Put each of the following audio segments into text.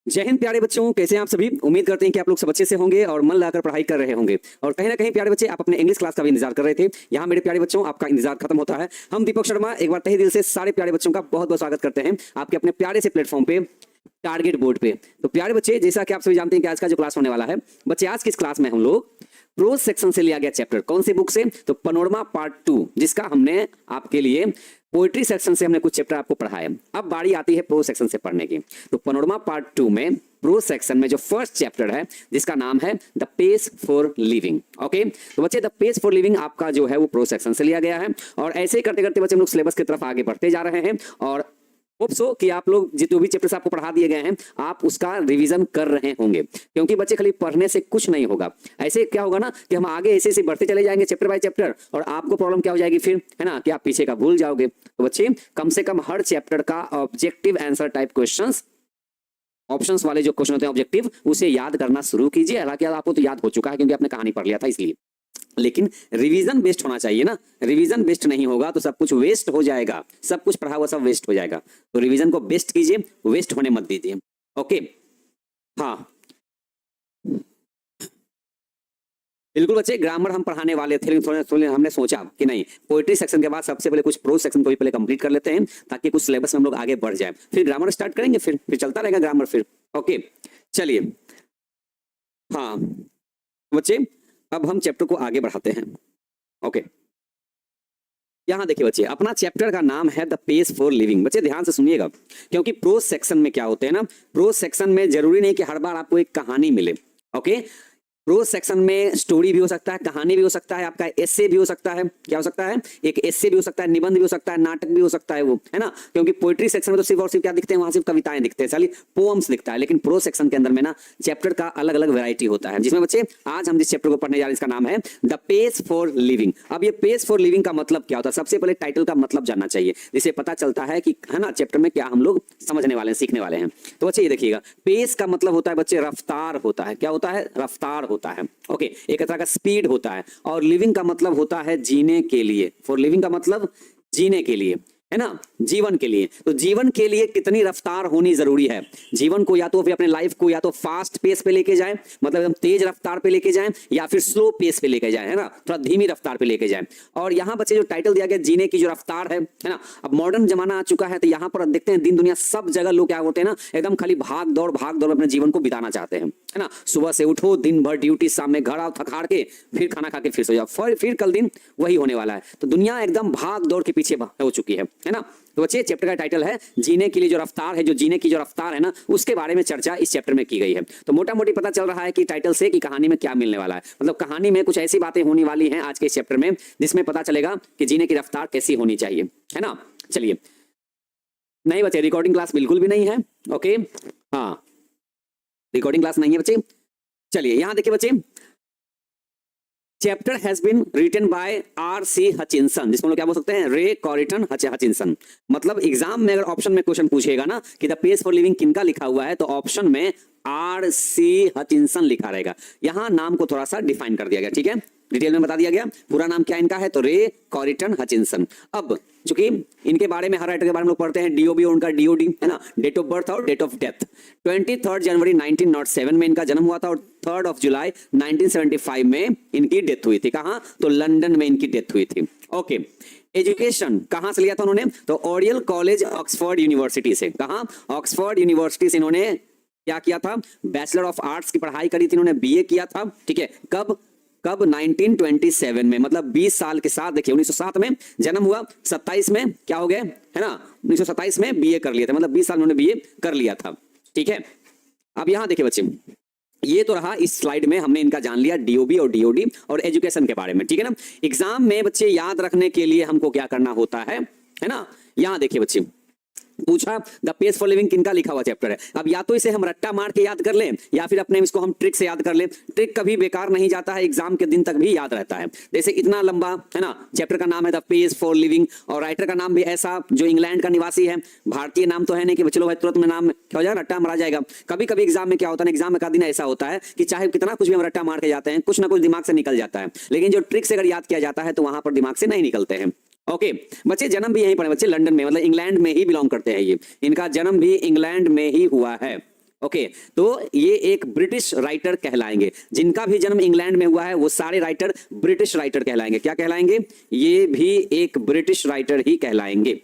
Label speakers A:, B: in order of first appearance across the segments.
A: जय हिंद प्यारे बच्चों, कैसे हैं आप सभी। उम्मीद करते हैं कि आप लोग सब अच्छे से होंगे और मन लगाकर पढ़ाई कर रहे होंगे। और कहीं ना कहीं प्यारे बच्चे आप अपने इंग्लिश क्लास का भी इंतजार कर रहे थे। यहाँ मेरे प्यारे बच्चों आपका इंतजार खत्म होता है। हम दीपक शर्मा एक बार तहे दिल से सारे प्यारे बच्चों का बहुत बहुत स्वागत करते हैं आपके अपने प्यारे से प्लेटफॉर्म पे, टारगेट बोर्ड पे। तो प्यारे बच्चे, जैसा कि आप सभी जानते हैं कि आज का जो क्लास होने वाला है बच्चे, आज की इस क्लास में हम लोग प्रोज सेक्शन से लिया गया चैप्टर, कौन सी बुक से, तो पैनोरमा पार्ट 2, जिसका हमने आपके लिए पोएट्री सेक्शन से हमने कुछ चैप्टर आपको पढ़ाया। अब बारी आती है प्रोज सेक्शन से पढ़ने की। तो पैनोरमा पार्ट 2 में प्रोज सेक्शन में जो फर्स्ट चैप्टर है जिसका नाम है the pace for living. Okay, तो बच्चे द पेस फॉर लिविंग आपका जो है वो प्रोज सेक्शन से लिया गया है। और ऐसे ही करते करते बच्चे हम लोग सिलेबस की तरफ आगे बढ़ते जा रहे हैं। और होप सो कि आप लोग जो भी चैप्टर्स आपको पढ़ा दिए गए हैं आप उसका रिवीजन कर रहे होंगे, क्योंकि बच्चे खाली पढ़ने से कुछ नहीं होगा। ऐसे क्या होगा ना कि हम आगे ऐसे ऐसे बढ़ते चले जाएंगे चैप्टर बाय चैप्टर, और आपको प्रॉब्लम क्या हो जाएगी फिर, है ना, कि आप पीछे का भूल जाओगे। तो बच्चे कम से कम हर चैप्टर का objective answer type questions, options वाले जो क्वेश्चन होते हैं ऑब्जेक्टिव, उसे याद करना शुरू कीजिए। हालांकि आपको तो याद हो चुका है क्योंकि आपने कहानी पढ़ लिया था इसलिए, लेकिन रिवीजन बेस्ड होना चाहिए ना। रिवीजन बेस्ड नहीं होगा तो सब कुछ वेस्ट हो जाएगा, सब कुछ पढ़ा हुआ सब वेस्ट हो जाएगा। तो रिवीजन को बेस्ट कीजिए, वेस्ट होने मत दीजिए। ओके, हाँ बिल्कुल बच्चे, ग्रामर हम पढ़ाने वाले थे लेकिन थोड़े हमने सोचा कि नहीं, पोएट्री सेक्शन के बाद सबसे पहले कुछ प्रोज सेक्शन को भी पहले कंप्लीट कर लेते हैं ताकि कुछ सिलेबस में हम लोग आगे बढ़ जाए, फिर ग्रामर स्टार्ट करेंगे, फिर चलता रहेगा ग्रामर फिर। ओके चलिए, हाँ बच्चे अब हम चैप्टर को आगे बढ़ाते हैं। ओके, यहां देखिए बच्चे, अपना चैप्टर का नाम है द पेस फॉर लिविंग। बच्चे ध्यान से सुनिएगा, क्योंकि प्रोज सेक्शन में क्या होते हैं ना, प्रोज सेक्शन में जरूरी नहीं कि हर बार आपको एक कहानी मिले। ओके, प्रोज सेक्शन में स्टोरी भी हो सकता है, कहानी भी हो सकता है, आपका एस्से भी हो सकता है। क्या हो सकता है, एक एस्से भी हो सकता है, निबंध भी हो सकता है, नाटक भी हो सकता है, वो है ना। क्योंकि पोएट्री सेक्शन में तो सिर्फ और सिर्फ क्या दिखते हैं, वहां सिर्फ कविताएं दिखते हैं, साली पोअम्स दिखता है। लेकिन प्रोज सेक्शन के अंदर में ना चैप्टर का अलग अलग वैरायटी होता है, जिसमें बच्चे आज हम जिस चैप्टर को पढ़ने जा रहे हैं इसका नाम है द पेस फॉर लिविंग। अब ये पेस फॉर लिविंग का मतलब क्या होता है, सबसे पहले टाइटल का मतलब जानना चाहिए, जिससे पता चलता है कि है ना चैप्टर में क्या हम लोग समझने वाले हैं, सीखने वाले हैं। तो बच्चे ये देखिएगा, पेस का मतलब होता है बच्चे रफ्तार होता है। क्या होता है, रफ्तार होता है। ओके, एक तरह का स्पीड होता है। और लिविंग का मतलब होता है जीने के लिए। फॉर लिविंग का मतलब जीने के लिए, है ना, जीवन के लिए। तो जीवन के लिए कितनी रफ्तार होनी जरूरी है। जीवन को या तो फिर अपने लाइफ को या तो फास्ट पेस पे लेके जाए, मतलब एकदम तेज रफ्तार पे लेके जाए, या फिर स्लो पेस पे लेके जाए, है ना, थोड़ा धीमी रफ्तार पे लेके जाए। और यहाँ बच्चे जो टाइटल दिया गया जीने की जो रफ्तार है ना, अब मॉडर्न जमाना आ चुका है तो यहाँ पर देखते हैं दिन दुनिया सब जगह लोग क्या होते हैं ना, एकदम खाली भाग दौड़ अपने जीवन को बिताना चाहते हैं, है ना। सुबह से उठो, दिन भर ड्यूटी, शाम में घर आओ थक हार के, फिर खाना खा के फिर सो जाओ, फिर कल दिन वही होने वाला है। तो दुनिया एकदम भाग दौड़ के पीछे हो चुकी है ना। तो बच्चे चैप्टर का टाइटल है जीने के लिए जो रफ्तार है, जो जीने की जो रफ्तार है ना, उसके बारे में चर्चा इस चैप्टर में की गई है। तो मोटा मोटी पता चल रहा है कि टाइटल से कि कहानी में क्या मिलने वाला है, मतलब कहानी में कुछ ऐसी बातें होने वाली हैं आज के इस चैप्टर में जिसमें पता चलेगा कि जीने की रफ्तार कैसी होनी चाहिए, है ना। चलिए, नहीं बच्चे रिकॉर्डिंग क्लास बिल्कुल भी नहीं है। ओके, हाँ रिकॉर्डिंग क्लास नहीं है बच्चे। चलिए यहां देखिए बच्चे, chapter has been written by R.C. Hutchinson, जिसको हम लोग क्या बोल सकते हैं, रे कॉरिटन हचिंसन। मतलब एग्जाम में अगर ऑप्शन में क्वेश्चन पूछेगा ना कि द पेस फॉर लिविंग किनका लिखा हुआ है, तो ऑप्शन में R.C. हचिंसन लिखा रहेगा। यहां नाम को थोड़ा सा डिफाइन कर दिया गया, ठीक है, डिटेल में बता दिया गया। पूरा नाम क्या इनका है, तो रे कॉरिटन हचिंसन। अब चूंकि इनके बारे में हर राइटर के बारे में लोग पढ़ते हैं, डीओबी और उनका डीओडी, है ना, डेट ऑफ बर्थ और डेट ऑफ डेथ। 23 जनवरी 1907 में इनका जन्म हुआ था और 3 जुलाई 1975 में इनकी डेथ हुई थी। कहां, तो लंदन में इनकी डेथ हुई थी। ओके, एजुकेशन कहां से लिया था उन्होंने, तो ओरियल कॉलेज ऑक्सफोर्ड यूनिवर्सिटी से। कहां, ऑक्सफोर्ड यूनिवर्सिटी से इन्होंने क्या किया था, बैचलर ऑफ आर्ट्स की पढ़ाई करी थी, इन्होंने बीए किया था, ठीक है। कब 1927 में, मतलब 20 साल के साथ। देखिए 1907 में जन्म हुआ, 27 में क्या हो गए, है ना, 1927 में बीए कर लिया था, मतलब 20 साल उन्होंने बीए कर लिया था, ठीक है। अब यहां देखिए बच्चे, ये तो रहा इस स्लाइड में हमने इनका जान लिया डीओबी और डीओडी और एजुकेशन के बारे में, ठीक है ना। एग्जाम में बच्चे याद रखने के लिए हमको क्या करना होता है ना। यहां देखिए बच्चे, पूछा द पेस फॉर लिविंग किनका लिखा हुआ चैप्टर है। अब या तो इसे हम रट्टा मार के याद कर लें या फिर अपने इसको हम ट्रिक से याद कर लें। ट्रिक कभी बेकार नहीं जाता है, एग्जाम के दिन तक भी याद रहता है। जैसे इतना लंबा, है ना, चैप्टर का नाम है द पेस फॉर लिविंग, और राइटर का नाम भी ऐसा जो इंग्लैंड का निवासी है, भारतीय नाम तो है नहीं कि चलो भाई तुरंत में नाम क्या हो जाएगा, रट्टा मारा जाएगा। कभी कभी एग्जाम में क्या होता है, एग्जाम का दिन ऐसा होता है कि चाहे कितना कुछ भी हम रट्टा मार के जाते हैं, कुछ ना कुछ दिमाग से निकल जाता है, लेकिन जो ट्रिक से अगर याद किया जाता है तो वहां पर दिमाग से नहीं निकलते हैं। ओके बच्चे, जन्म भी यहीं पर है बच्चे, लंदन में, मतलब इंग्लैंड में ही बिलोंग करते हैं ये, इनका जन्म भी इंग्लैंड में ही हुआ है। ओके, तो ये एक ब्रिटिश राइटर कहलाएंगे। जिनका भी जन्म इंग्लैंड में हुआ है वो सारे राइटर ब्रिटिश राइटर कहलाएंगे। क्या कहलाएंगे? ये भी एक ब्रिटिश राइटर ही कहलाएंगे।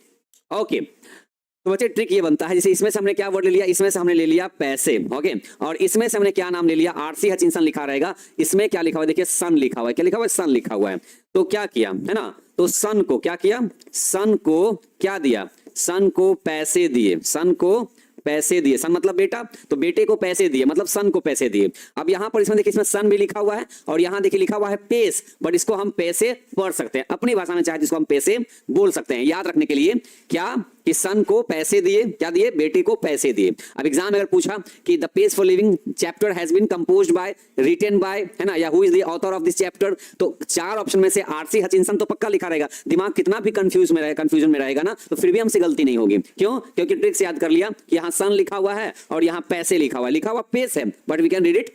A: ओके, तो बच्चे ट्रिक ये बनता है, जैसे इसमें से हमने क्या वर्ड ले लिया, इसमें से हमने ले लिया पैसे, ओके, और इसमें से हमने क्या नाम ले लिया, आरसी हचिंसन लिखा रहेगा। इसमें क्या लिखा हुआ है, देखिए सन लिखा हुआ है। क्या लिखा हुआ है? सन लिखा हुआ है। तो क्या किया है ना, तो सन को क्या किया, सन को क्या दिया, सन को पैसे दिए, सन को पैसे दिए। सन मतलब बेटा, तो बेटे को पैसे दिए मतलब सन को पैसे दिए। अब यहां पर इसमें देखिए, इसमें सन भी लिखा हुआ है और यहां देखिए लिखा हुआ है पेस, बट इसको हम पैसे पढ़ सकते हैं अपनी भाषा में, चाहे जिसको हम पैसे बोल सकते हैं। याद रखने के लिए क्या कि सन को पैसे दिए, क्या दिए, बेटे को पैसे दिए। अब एग्जाम में अगर पूछा कि the page for living chapter has been composed by, written by, है ना, या who is the author of this chapter, तो चार ऑप्शन में से आरसी हचिंसन तो पक्का लिखा रहेगा। दिमाग कितना भी कंफ्यूजन में रहेगा ना, तो फिर भी हमसे गलती नहीं होगी। क्यों? क्योंकि ट्रिक से याद कर लिया कि यहाँ सन लिखा हुआ है और यहाँ पैसे लिखा हुआ है, लिखा हुआ पेस है, but we can read it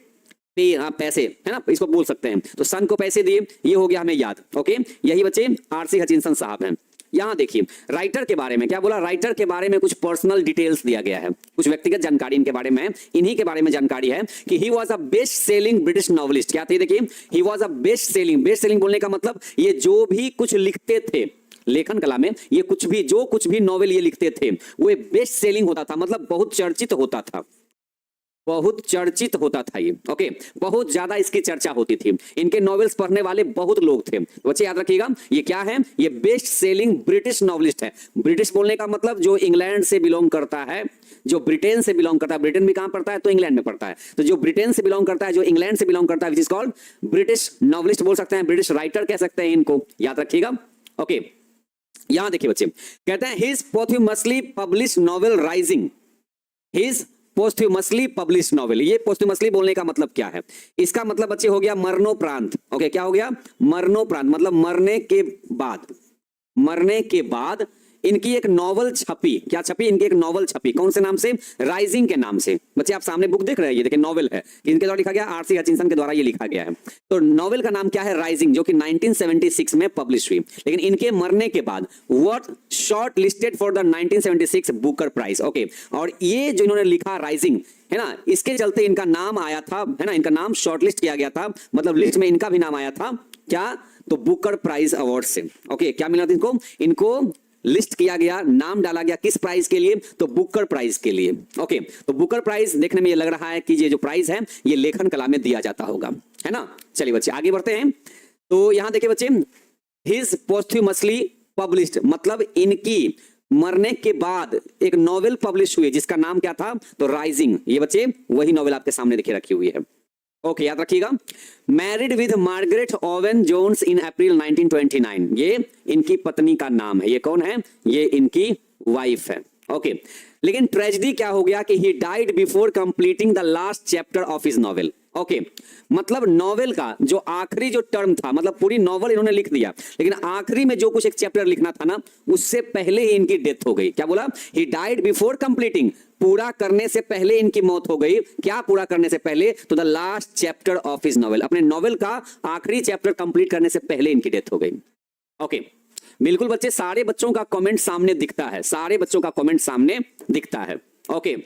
A: pay, हाँ पैसे, है ना, इसको बोल सकते हैं। तो सन को पैसे दिए, ये हो गया हमें याद। ओके, यही बच्चे आरसी हचिंसन साहब हैं। यहां देखिए राइटर के बारे में क्या बोला, राइटर के बारे में कुछ पर्सनल डिटेल्स दिया गया है, कुछ व्यक्तिगत जानकारी इनके बारे में, इन्हीं के बारे में जानकारी है कि he was a best selling British novelist. क्या थे? देखिए, he was a best selling. Best selling बोलने का मतलब ये जो भी कुछ लिखते थे लेखन कला में, ये कुछ भी, जो कुछ भी नॉवेल ये लिखते थे वो बेस्ट सेलिंग होता था, मतलब बहुत चर्चित होता था, बहुत चर्चित होता था ये। ओके, बहुत ज्यादा इसकी चर्चा होती थी, इनके नॉवेल्स पढ़ने वाले बहुत लोग थे। बच्चे याद रखिएगा, ये क्या है, ये बेस्ट सेलिंग ब्रिटिश नॉवेलिस्ट है। ब्रिटिश बोलने का मतलब जो इंग्लैंड से बिलोंग करता है, जो ब्रिटेन से बिलोंग करता है, ब्रिटेन भी कहां पड़ता है, तो इंग्लैंड में पड़ता है, तो जो ब्रिटेन से बिलोंग करता है, जो इंग्लैंड से बिलोंग करता है, which is called British novelist बोल सकते हैं, ब्रिटिश राइटर कह सकते हैं इनको, याद रखिएगा। ओके, यहां देखिए बच्चे, कहते हैं his posthumously published novel Rising, his posthumously publish novel. ये पोस्ट्यूमसली बोलने का मतलब क्या है, इसका मतलब बच्चे हो गया मरणोपरांत। ओके, क्या हो गया, मरणोपरांत, मतलब मरने के बाद, मरने के बाद इनकी एक नॉवल छपी। क्या छपी? इनकी एक नॉवल छपी। कौन से नाम से? राइजिंग के नाम से। बच्चे आप सामने बुक देख रहे हैं, ये देखिए नॉवल है, इनके द्वारा लिखा गया, आरसी हचिंसन के द्वारा ये लिखा गया है। तो नॉवल का नाम क्या है? राइजिंग, जो कि 1976 में पब्लिश हुई। लेकिन इनके मरने के बाद what shortlisted for the 1976 Booker prize. Okay, और ये जो इन्होंने लिखा राइजिंग, है ना, इसके चलते इनका नाम आया था, है ना, इनका नाम शॉर्टलिस्ट किया गया था, मतलब लिस्ट में इनका भी नाम आया था। क्या? तो बुकर प्राइज अवार्ड से। ओके, क्या मिला था इनको? इनको लिस्ट किया गया, नाम डाला गया, किस प्राइज के लिए? तो बुकर प्राइज के लिए। ओके, तो बुकर प्राइज देखने में ये लग रहा है कि ये जो प्राइज है ये लेखन कला में दिया जाता होगा, है ना। चलिए बच्चे आगे बढ़ते हैं। तो यहां देखिए बच्चे, हिज पोस्ट्यूमसली पब्लिश्ड मतलब इनकी मरने के बाद एक नॉवेल पब्लिश हुई जिसका नाम क्या था? तो राइजिंग। ये बच्चे वही नॉवेल आपके सामने देखिए रखी हुई है। ओके, याद रखिएगा, married with Margaret Owen Jones in April 1929, ये इनकी पत्नी का नाम है। ये कौन है? ये इनकी वाइफ है। ओके, लेकिन ट्रेजेडी क्या हो गया कि he died before completing the last chapter of his novel. Okay, मतलब नॉवेल का जो आखिरी जो टर्म था, मतलब पूरी नॉवेल इन्होंने लिख दिया, लेकिन आखिरी में जो कुछ एक चैप्टर लिखना था ना, उससे पहले ही इनकी डेथ हो गई। क्या बोला? ही डाइड बिफोर कंप्लीटिंग, पूरा करने से पहले इनकी मौत हो गई। क्या पूरा करने से पहले? तो the last chapter of his novel, अपने नॉवेल का आखिरी चैप्टर कंप्लीट करने से पहले इनकी डेथ हो गई। ओके, बिल्कुल बच्चे, सारे बच्चों का कमेंट सामने दिखता है, सारे बच्चों का कमेंट सामने दिखता है। ओके,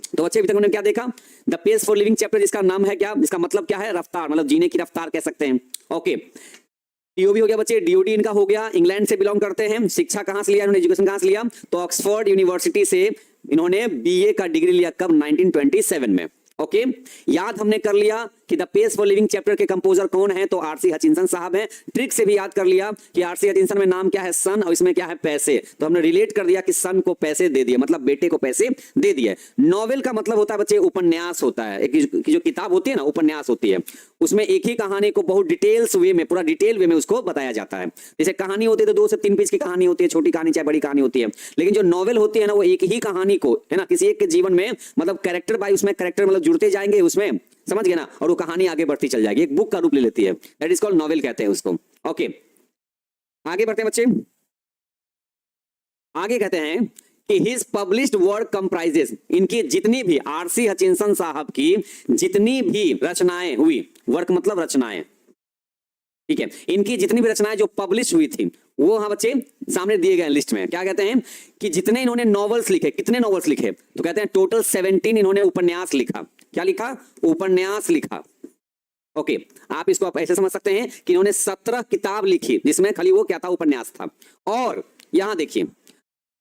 A: तो बच्चे अभी तक उन्होंने क्या देखा? The pace for living chapter, जिसका नाम है क्या, जिसका मतलब क्या है? रफ्तार, मतलब जीने की रफ्तार कह सकते हैं। ओके, टीओबी हो गया बच्चे, डीओडी इनका हो गया, इंग्लैंड से बिलोंग करते हैं। शिक्षा कहां से लिया इन्होंने, एजुकेशन कहां से लिया? तो ऑक्सफोर्ड यूनिवर्सिटी से इन्होंने बीए का डिग्री लिया। कब? 1927 में। ओके, याद हमने कर लिया कि the pace for living chapter के कंपोजर कौन है? तो आरसी हचिंसन साहब हैं। ट्रिक से भी याद कर लिया कि आरसी हचिंसन में नाम क्या है? सन, और इसमें क्या है? पैसे। तो हमने रिलेट कर दिया कि सन को पैसे दे दिए, मतलब बेटे को पैसे दे दिए। नॉवेल का मतलब होता है बच्चे उपन्यास होता है, एक जो किताब होती है ना, उपन्यास होती है, उसमें एक ही कहानी को बहुत डिटेल्स वे में, पूरा डिटेल वे में उसको बताया जाता है। जैसे कहानी होती है तो 2 से 3 पेज की कहानी होती है, छोटी कहानी चाहे बड़ी कहानी होती है, लेकिन जो नॉवेल होती है ना, वो एक ही कहानी को, है ना, किसी एक के जीवन में, मतलब कैरेक्टर बाय उसमें कैरेक्टर मतलब जुड़ते जाएंगे उसमें, समझ गए ना, और वो कहानी आगे बढ़ती चल जाएगी, एक बुक का रूप ले लेती है। दैट इज कॉल्ड नॉवेल कहते हैं उसको। ओके, आगे बढ़ते हैं बच्चे। आगे कहते हैं कि हिज पब्लिश्ड वर्क कंप्राइजेस, इनकी जितनी भी, आरसी हचिंसन साहब की जितनी भी रचनाएं हुई, वर्क मतलब रचनाएं, ठीक है, इनकी जितनी भी रचनाएं जो पब्लिश हुई थी वो हाँ बच्चे सामने दिए गए लिस्ट में। क्या कहते हैं कि जितने इन्होंने नॉवेल्स लिखे, कितने नॉवेल्स लिखे, तो कहते हैं टोटल 17 इन्होंने उपन्यास लिखा। क्या लिखा? उपन्यास लिखा। ओके, आप इसको आप ऐसे समझ सकते हैं कि इन्होंने 17 किताब लिखी, जिसमें खाली वो क्या था? उपन्यास था। और यहां देखिए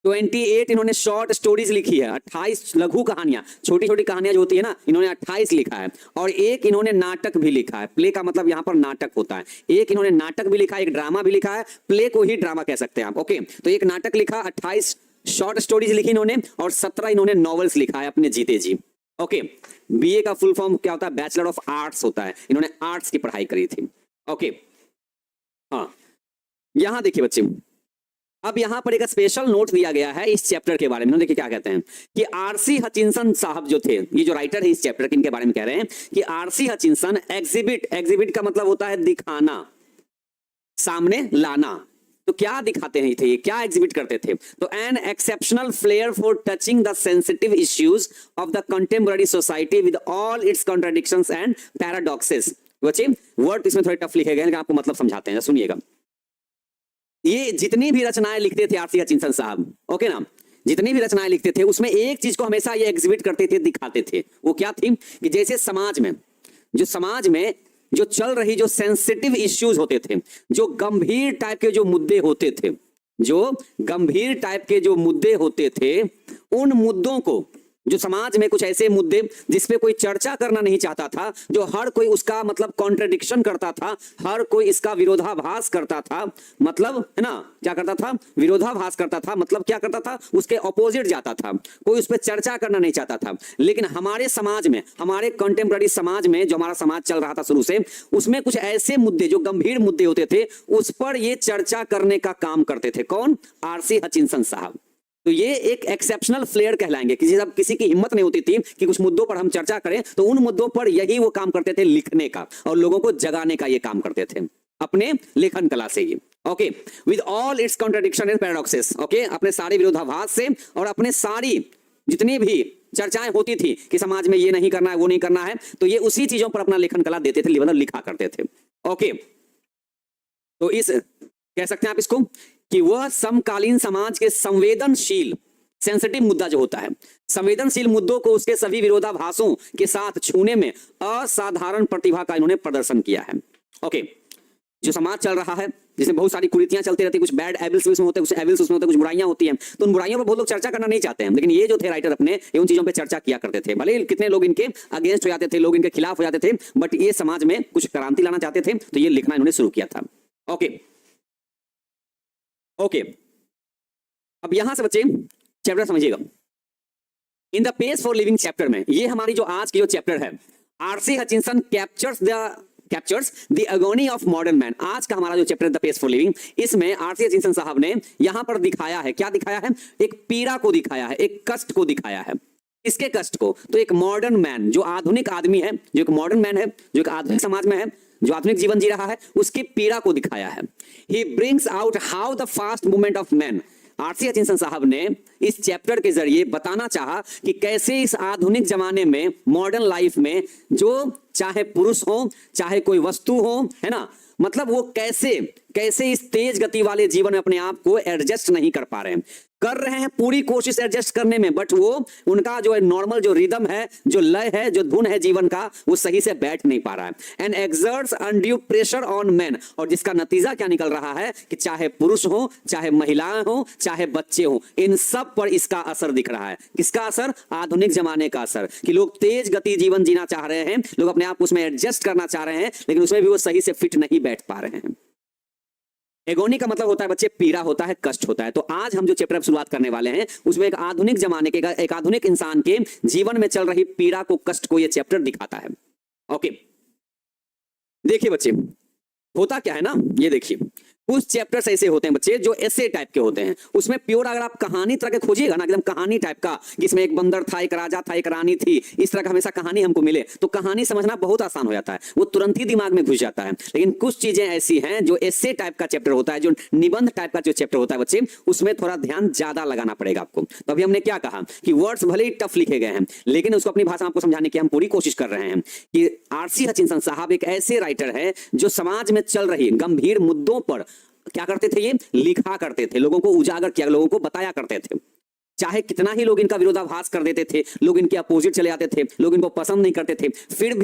A: 28 इन्होंने शॉर्ट स्टोरीज लिखी है, 28 लघु कहानियां, छोटी छोटी कहानियां जो होती है ना, इन्होंने 28 लिखा है। और एक इन्होंने नाटक भी लिखा है। प्ले का मतलब यहां पर नाटक होता है। एक इन्होंने नाटक भी लिखा है, एक ड्रामा भी लिखा है। प्ले को ही ड्रामा कह सकते हैं आप। ओके, तो एक नाटक लिखा, 28 शॉर्ट स्टोरीज लिखी इन्होंने, और 17 इन्होंने नॉवेल्स लिखा है अपने जीते जी। ओके, बीए का फुल फॉर्म क्या होता है? बैचलर ऑफ आर्ट्स होता है। इन्होंने आर्ट्स की पढ़ाई करी थी। ओके, हाँ, यहां देखिए बच्चे, अब यहां पर एक स्पेशल नोट दिया गया है इस चैप्टर के बारे में। देखिए क्या कहते हैं कि आरसी हचिंसन साहब जो थे, ये जो राइटर है इस चैप्टर के, इनके बारे में कह रहे हैं कि आरसी हचिंसन एग्जिबिट का मतलब होता है दिखाना, सामने लाना। तो क्या दिखाते हैं थे, क्या एग्जिबिट करते थे? तो an exceptional flare for touching the sensitive issues of the contemporary society with all it's contradictions and paradoxes. बच्चे वर्ड इसमें थोड़े टफ लिखे गए हैं, आपको मतलब समझाते हैं, सुनिएगा। ये जितनी भी रचनाएं लिखते थे आरसी हचिंसन साहब, ओके ना, जितनी भी रचनाएं लिखते थे उसमें एक चीज को हमेशा ये एग्जिबिट करते थे, दिखाते थे। वो क्या थी कि जैसे समाज में जो चल रही जो सेंसिटिव इश्यूज होते थे, जो गंभीर टाइप के जो मुद्दे होते थे, उन मुद्दों को, जो समाज में कुछ ऐसे मुद्दे जिसपे कोई चर्चा करना नहीं चाहता था, जो हर कोई उसका मतलब कॉन्ट्रडिक्शन करता था, हर कोई इसका विरोधाभास करता था, मतलब है ना, क्या करता था? विरोधाभास करता था, मतलब क्या करता था? उसके ऑपोजिट जाता था, कोई उस पर चर्चा करना नहीं चाहता था। लेकिन हमारे समाज में, हमारे कंटेम्पररी समाज में, जो हमारा समाज चल रहा था शुरू से, उसमें कुछ ऐसे मुद्दे जो गंभीर मुद्दे होते थे, उस पर ये चर्चा करने का काम करते थे। कौन? आरसी हचिंसन साहब। तो ये एक एक्सेप्शनल फ्लेयर कहलाएंगे कि जब किसी की हिम्मत नहीं होती थी कि कुछ मुद्दों पर हम चर्चा करें, तो उन मुद्दों पर यही वो काम करते थे, लिखने का और लोगों को जगाने का ये काम करते थे अपने लेखन कला से ही। Okay, with all its contradiction and paradoxes. Okay, अपने सारे विरोधाभास से और अपने सारी जितनी भी चर्चाएं होती थी कि समाज में ये नहीं करना है, वो नहीं करना है, तो ये उसी चीजों पर अपना लेखन कला देते थे, मतलब लिखा करते थे। ओके, तो इस कह सकते हैं आप इसको कि वह समकालीन समाज के संवेदनशील, सेंसिटिव मुद्दा जो होता है, संवेदनशील मुद्दों को उसके सभी विरोधाभासों के साथ छूने में असाधारण प्रतिभा का इन्होंने प्रदर्शन किया है। ओके, जो समाज चल रहा है जिसमें बहुत सारी कुरीतियां चलती रहती है, कुछ बैड एविल्स उसमें होते हैं, कुछ एविल्स उसमें होते हैं, कुछ बुराइयां होती हैं, तो उन बुराइयों पर बहुत लोग चर्चा करना नहीं चाहते हैं। लेकिन ये जो थे राइटर अपने उन चीजों पे चर्चा किया करते थे। भले कितने लोग इनके अगेंस्ट हो जाते थे, लोग इनके खिलाफ हो जाते थे, बट ये समाज में कुछ क्रांति लाना चाहते थे, तो ये लिखना इन्होंने शुरू किया था। ओके, अब यहां से बच्चे चैप्टर समझिएगा। In the pace for living chapter में, ये हमारी जो आज की जो चैप्टर है, RC Hutchinson captures the agony of modern man. आज का हमारा जो chapter the pace for living, इसमें आरसी हचिंसन साहब ने यहां पर दिखाया है, क्या दिखाया है? एक पीड़ा को दिखाया है, एक कष्ट को दिखाया है। इसके कष्ट को तो एक मॉडर्न मैन, जो आधुनिक आदमी है, जो एक मॉडर्न मैन है, जो एक आधुनिक समाज में है, जो आधुनिक जीवन जी रहा है, उसकी पीड़ा को दिखाया है। He brings out how the fast movement of man. RC Hutchinson साहब ने इस चैप्टर के जरिए बताना चाहा कि कैसे इस आधुनिक जमाने में, मॉडर्न लाइफ में, जो चाहे पुरुष हो, चाहे कोई वस्तु हो, है ना, मतलब वो कैसे इस तेज गति वाले जीवन में अपने आप को एडजस्ट नहीं कर पा रहे हैं, कर रहे हैं पूरी कोशिश एडजस्ट करने में, बट वो उनका जो नॉर्मल जो रिदम है, जो लय है, जो धुन है जीवन का, वो सही से बैठ नहीं पा रहा है। And exerts undue pressure on main, और जिसका नतीजा क्या निकल रहा है कि चाहे पुरुष हो, चाहे महिलाएं हो, चाहे बच्चे हो, इन सब पर इसका असर दिख रहा है। किसका असर? आधुनिक जमाने का असर, कि लोग तेज गति जीवन जीना चाह रहे हैं, लोग अपने आप को उसमें एडजस्ट करना चाह रहे हैं, लेकिन उसमें भी वो सही से फिट नहीं बैठ पा रहे हैं। एगोनी का मतलब होता है बच्चे पीड़ा होता है, कष्ट होता है। तो आज हम जो चैप्टर शुरुआत करने वाले हैं, उसमें एक आधुनिक जमाने के, एक आधुनिक इंसान के जीवन में चल रही पीड़ा को, कष्ट को ये चैप्टर दिखाता है। ओके, देखिए बच्चे, होता क्या है ना, ये देखिए, कुछ चैप्टर्स ऐसे होते हैं बच्चे जो ऐसे टाइप के होते हैं, उसमें प्योर अगर आप कहानी तरह के खोजिएगा ना, एकदम कहानी टाइप का, जिसमें एक बंदर था, एक राजा था, एक रानी थी, इस तरह का हमेशा कहानी हमको मिले तो कहानी समझना बहुत आसान हो जाता है, वो तुरंत ही दिमाग में घुस जाता है। लेकिन कुछ चीजें ऐसी हैं जो ऐसे टाइप का चैप्टर होता है, जो निबंध टाइप का जो चैप्टर होता है बच्चे, उसमें थोड़ा ध्यान ज्यादा लगाना पड़ेगा आपको। तो अभी हमने क्या कहा कि वर्ड्स भले ही टफ लिखे गए हैं, लेकिन उसको अपनी भाषा में आपको समझाने की हम पूरी कोशिश कर रहे हैं कि आरसी हचिंसन साहब एक ऐसे राइटर है जो समाज में चल रही गंभीर मुद्दों पर क्या करते थे, ये लिखा करते थे, लोगों को उजागर किया, लोगों को बताया करते थे। चाहे कितना ही लोग इनका विरोधाभास कर देते थे, लोग इनके अपोजिट चले जाते थे, लोग इनको पसंद नहीं करते थे, फिर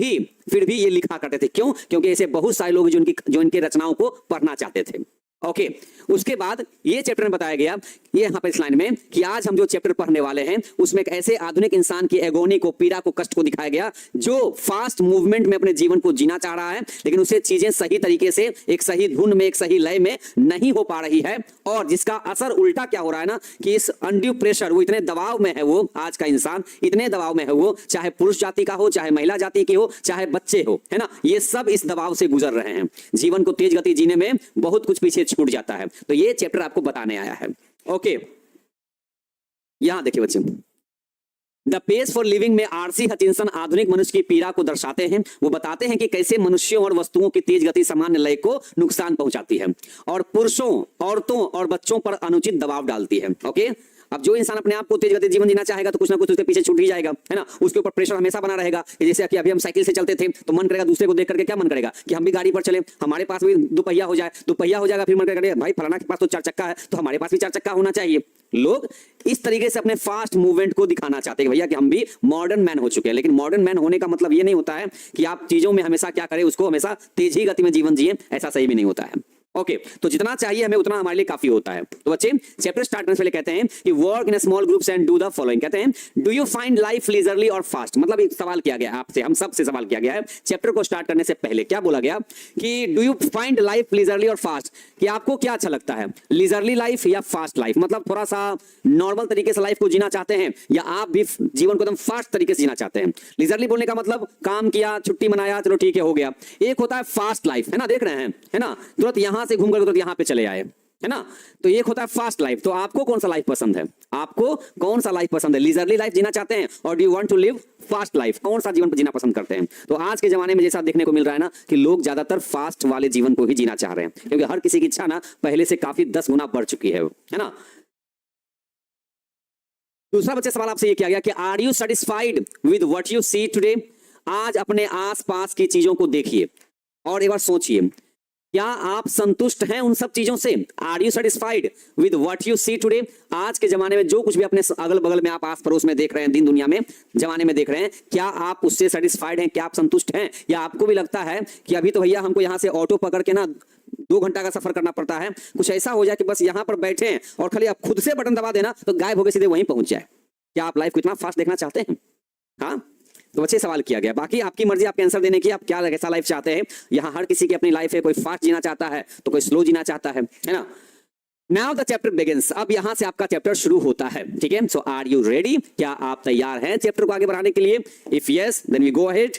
A: भी ये लिखा करते थे। क्यों? क्योंकि ऐसे बहुत सारे लोग जो इनके रचनाओं को पढ़ना चाहते थे। ओके, उसके बाद ये चैप्टर में बताया गया, ये यहाँ पे इस लाइन में, कि आज हम जो चैप्टर पढ़ने वाले हैं उसमें एक ऐसे आधुनिक इंसान की एगोनी को, पीड़ा को, कष्ट को दिखाया गया जो फास्ट मूवमेंट में अपने जीवन को जीना चाह रहा है, लेकिन उसे चीजें सही तरीके से, एक सही धुन में, एक सही लय में नहीं हो पा रही है, और जिसका असर उल्टा क्या हो रहा है ना, कि इस अनड्यू प्रेशर, वो इतने दबाव में है, वो आज का इंसान इतने दबाव में है, वो चाहे पुरुष जाति का हो, चाहे महिला जाति की हो, चाहे बच्चे हो, है ना, ये सब इस दबाव से गुजर रहे हैं। जीवन को तेज गति जीने में बहुत कुछ पीछे छूट जाता है। तो ये चैप्टर आपको बताने आया है। ओके, यहां देखिए बच्चे, द पेस फॉर लिविंग में आरसी हचिंसन आधुनिक मनुष्य की पीड़ा को दर्शाते हैं। वो बताते हैं कि कैसे मनुष्यों और वस्तुओं की तेज गति सामान्य लय को नुकसान पहुंचाती है और पुरुषों, औरतों और बच्चों पर अनुचित दबाव डालती है। ओके, अब जो इंसान अपने आप को तेज गति जीवन जीना चाहेगा तो कुछ ना कुछ उसके पीछे छूट ही जाएगा, है ना, उसके ऊपर प्रेशर हमेशा बना रहेगा। जैसे कि अभी हम साइकिल से चलते थे तो मन करेगा दूसरे को देख करके, क्या मन करेगा कि हम भी गाड़ी पर चले, हमारे पास भी दुपहिया हो जाए, दुपहिया हो जाएगा, फिर मन करेगा भाई फलाना के पास तो 4 चक्का है तो हमारे पास भी 4 चक्का होना चाहिए। लोग इस तरीके से अपने फास्ट मूवमेंट को दिखाना चाहते हैं भैया कि हम भी मॉडर्न मैन हो चुके हैं। लेकिन मॉडर्न मैन होने का मतलब ये नहीं होता है कि आप चीजों में हमेशा क्या करें, उसको हमेशा तेज ही गति में जीवन जिए, ऐसा सही भी नहीं होता है। ओके, तो जितना चाहिए हमें उतना हमारे लिए काफी होता है। तो बच्चे चैप्टर स्टार्ट करने से पहले कहते हैं कि work in small groups and do the following. कहते हैं do you find life leisurely और फास्ट। मतलब एक सवाल किया गया आपसे, हम सब से सवाल किया गया है चैप्टर को स्टार्ट करने से पहले। क्या बोला गया कि do you find life leisurely और फास्ट, कि आपको क्या अच्छा लगता है, लीजरली लाइफ या फास्ट लाइफ, मतलब थोड़ा सा नॉर्मल तरीके से लाइफ को जीना चाहते हैं या आप भी जीवन को एकदम फास्ट तरीके से जीना चाहते हैं। लीजरली बोलने का मतलब काम किया, छुट्टी मनाया, चलो ठीक है हो गया। एक होता है फास्ट लाइफ, है ना, देख रहे हैं, है ना, तुरंत यहां से घूम कर तुरंत यहां पे चले आए, है ना, तो एक होता है फास्ट लाइफ। तो आपको कौन सा लाइफ पसंद है, आपको कौन सा लाइफ पसंद है, लीजरली लाइफ जीना चाहते हैं और do you want to live fast life, कौन सा जीवन जीना पसंद करते हैं। तो आज के जमाने में जैसा देखने को मिल रहा है ना कि लोग ज्यादातर फास्ट वाले जीवन को ही जीना चाह रहे हैं, क्योंकि हर किसी की इच्छा ना पहले से काफी 10 गुना बढ़ चुकी है ना। दूसरा बच्चे सवाल आपसे ये किया गया कि are you satisfied with what you see today. आज अपने आसपास की चीजों को देखिए और एक बार सोचिए, क्या आप संतुष्ट हैं उन सब चीजों से। Are you satisfied with what you see today. आज के जमाने में जो कुछ भी अपने अगल बगल में आप आस पड़ोस में देख रहे हैं, दिन दुनिया में जमाने में देख रहे हैं, क्या आप उससे सेटिस्फाइड हैं, क्या आप संतुष्ट हैं, या आपको भी लगता है कि अभी तो भैया हमको यहाँ से ऑटो पकड़ के ना 2 घंटा का सफर करना पड़ता है, कुछ ऐसा हो जाए कि बस यहाँ पर बैठे हैं और खाली आप खुद से बटन दबा देना तो गायब होकर सीधे वहीं पहुंच जाए। क्या आप लाइफ को इतना फास्ट देखना चाहते हैं। हाँ, तो बच्चे सवाल किया गया, बाकी आपकी मर्जी आपके आंसर देने की, आप क्या कैसा लाइफ चाहते हैं। यहाँ हर किसी की अपनी लाइफ है, कोई फास्ट जीना चाहता है तो कोई स्लो जीना चाहता है ना। Now the chapter begins. अब यहां से आपका चैप्टर शुरू होता है, ठीक है। सो आर यू रेडी, क्या आप तैयार हैं चैप्टर को आगे बढ़ाने के लिए। If yes then we go ahead.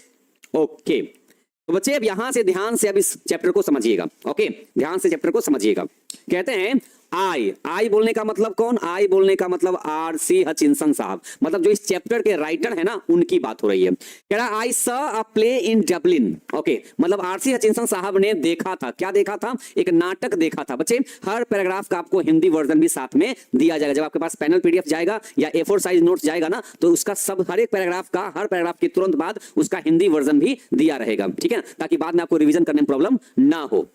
A: Okay, तो बच्चे अब यहां से ध्यान से अब इस चैप्टर को समझिएगा। ओके, ध्यान से चैप्टर को समझिएगा। कहते हैं आई बोलने का मतलब कौन, आई बोलने का मतलब आरसी हचिंसन साहब, मतलब जो इस चैप्टर के राइटर है ना उनकी बात हो रही है। कह रहा I saw a play in Dublin. Okay, मतलब आरसी हचिंसन साहब ने देखा था, क्या देखा था, एक नाटक देखा था। बच्चे हर पैराग्राफ का आपको हिंदी वर्जन भी साथ में दिया जाएगा। जब आपके पास पैनल पीडीएफ जाएगा या A4 साइज नोट्स जाएगा ना तो उसका सब हर एक पैराग्राफ का, हर पैराग्राफ के तुरंत बाद उसका हिंदी वर्जन भी दिया रहेगा, ठीक है, ताकि बाद में आपको रिवीजन करने में प्रॉब्लम ना हो।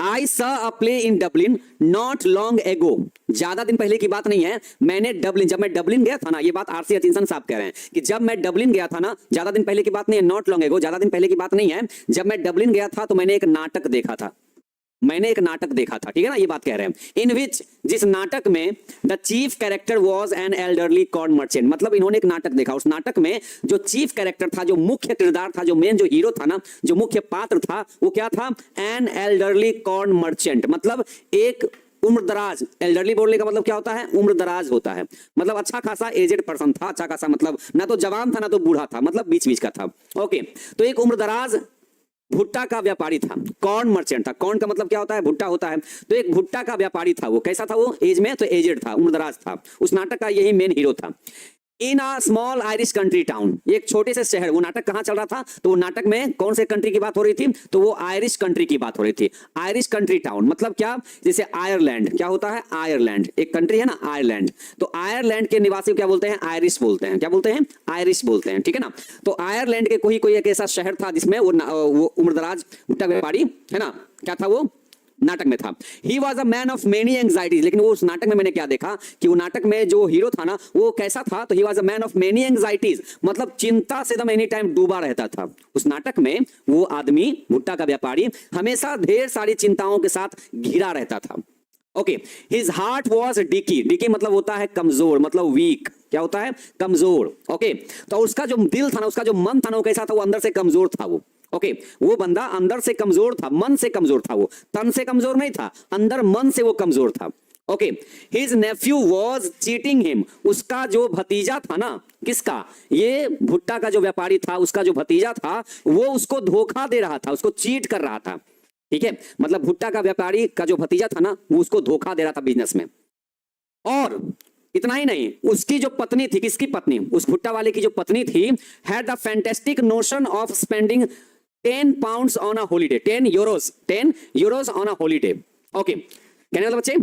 A: I saw a play in Dublin not long ago। ज्यादा दिन पहले की बात नहीं है, मैंने जब मैं डबलिन गया था ना, ये बात आरसी हचिंसन साहब कह रहे हैं कि जब मैं डबलिन गया था ना, ज्यादा दिन पहले की बात नहीं है, नॉट लॉन्ग एगो, ज्यादा दिन पहले की बात नहीं है, जब मैं डबलिन गया था तो मैंने एक नाटक देखा था, मैंने एक नाटक देखा था, ठीक है ना, ये बात कह रहे हैं। इन विच, जिस नाटक में the chief character was an elderly corn merchant, मतलब इन्होंने एक नाटक देखा, उस नाटक में जो चीफ कैरेक्टर था, जो मुख्य किरदार था, जो मेन जो हीरो था ना, जो मुख्य पात्र था, वो क्या था, एन एल्डरली कॉर्न मर्चेंट, मतलब एक उम्रदराज। एल्डरली बोलने का मतलब क्या होता है, उम्रदराज होता है, मतलब अच्छा खासा एजेड पर्सन था, अच्छा खासा मतलब ना तो जवान था ना तो बूढ़ा था, मतलब बीच बीच का था। ओके, तो एक उम्रदराज भुट्टा का व्यापारी था, कॉर्न मर्चेंट था। कॉर्न का मतलब क्या होता है? भुट्टा होता है। तो एक भुट्टा का व्यापारी था। वो कैसा था? वो एज में तो एजेड था, उम्रदराज था। उस नाटक का यही मेन हीरो था। इन आ स्मॉल आयरिश कंट्री टाउन, एक छोटे से शहर। वो नाटक कहाँ चल रहा था? तो वो नाटक में कौन से कंट्री की बात हो रही थी? तो वो आयरिश कंट्री की बात हो रही थी। आयरिश कंट्री टाउन मतलब क्या? जैसे आयरलैंड, क्या होता है? आयरलैंड एक कंट्री है ना, आयरलैंड। तो आयरलैंड के निवासी क्या बोलते हैं? आयरिश बोलते हैं। क्या बोलते हैं? आयरिश बोलते हैं, ठीक है ना। तो आयरलैंड के कोई एक ऐसा शहर था जिसमें वो उम्रदराज भुट्टा व्यापारी है ना, क्या था वो? नाटक में था। He was a man of many anxieties. लेकिन वो उस नाटक में मैंने क्या देखा कि वो नाटक में जो हीरो था ना, वो कैसा था? तो he was a man of many anxieties, मतलब चिंता से एकदम एनी टाइम डूबा रहता था। उस नाटक में वो आदमी, भुट्टा का व्यापारी, हमेशा ढेर सारी चिंताओं के साथ घिरा रहता था। Okay, his heart was dicky. Dicky मतलब होता है कमजोर, मतलब वीक। क्या होता है? कमजोर। ओके, तो उसका जो दिल था ना, उसका जो मन था ना, वो कैसा था? वो अंदर से कमजोर था। वो वो बंदा अंदर से कमजोर था, मन से कमजोर था। वो तन से कमजोर नहीं था, अंदर मन से वो कमजोर था। Okay, his Neiphiu was cheating him. उसका जो भतीजा था ना, किसका? ये भुट्टा का जो व्यापारी था, उसका जो भतीजा था, वो उसको धोखा दे रहा था, उसको चीट कर रहा था। ठीक है, मतलब भुट्टा का व्यापारी का जो भतीजा था ना, वो उसको धोखा दे रहा था बिजनेस में। और इतना ही नहीं, उसकी जो पत्नी थी, किसकी पत्नी? उस भुट्टा वाले की जो पत्नी थी, had the fantastic notion of spending 10 pounds on a holiday, 10 Euros on a holiday. Okay, कहने मतलब बच्चे,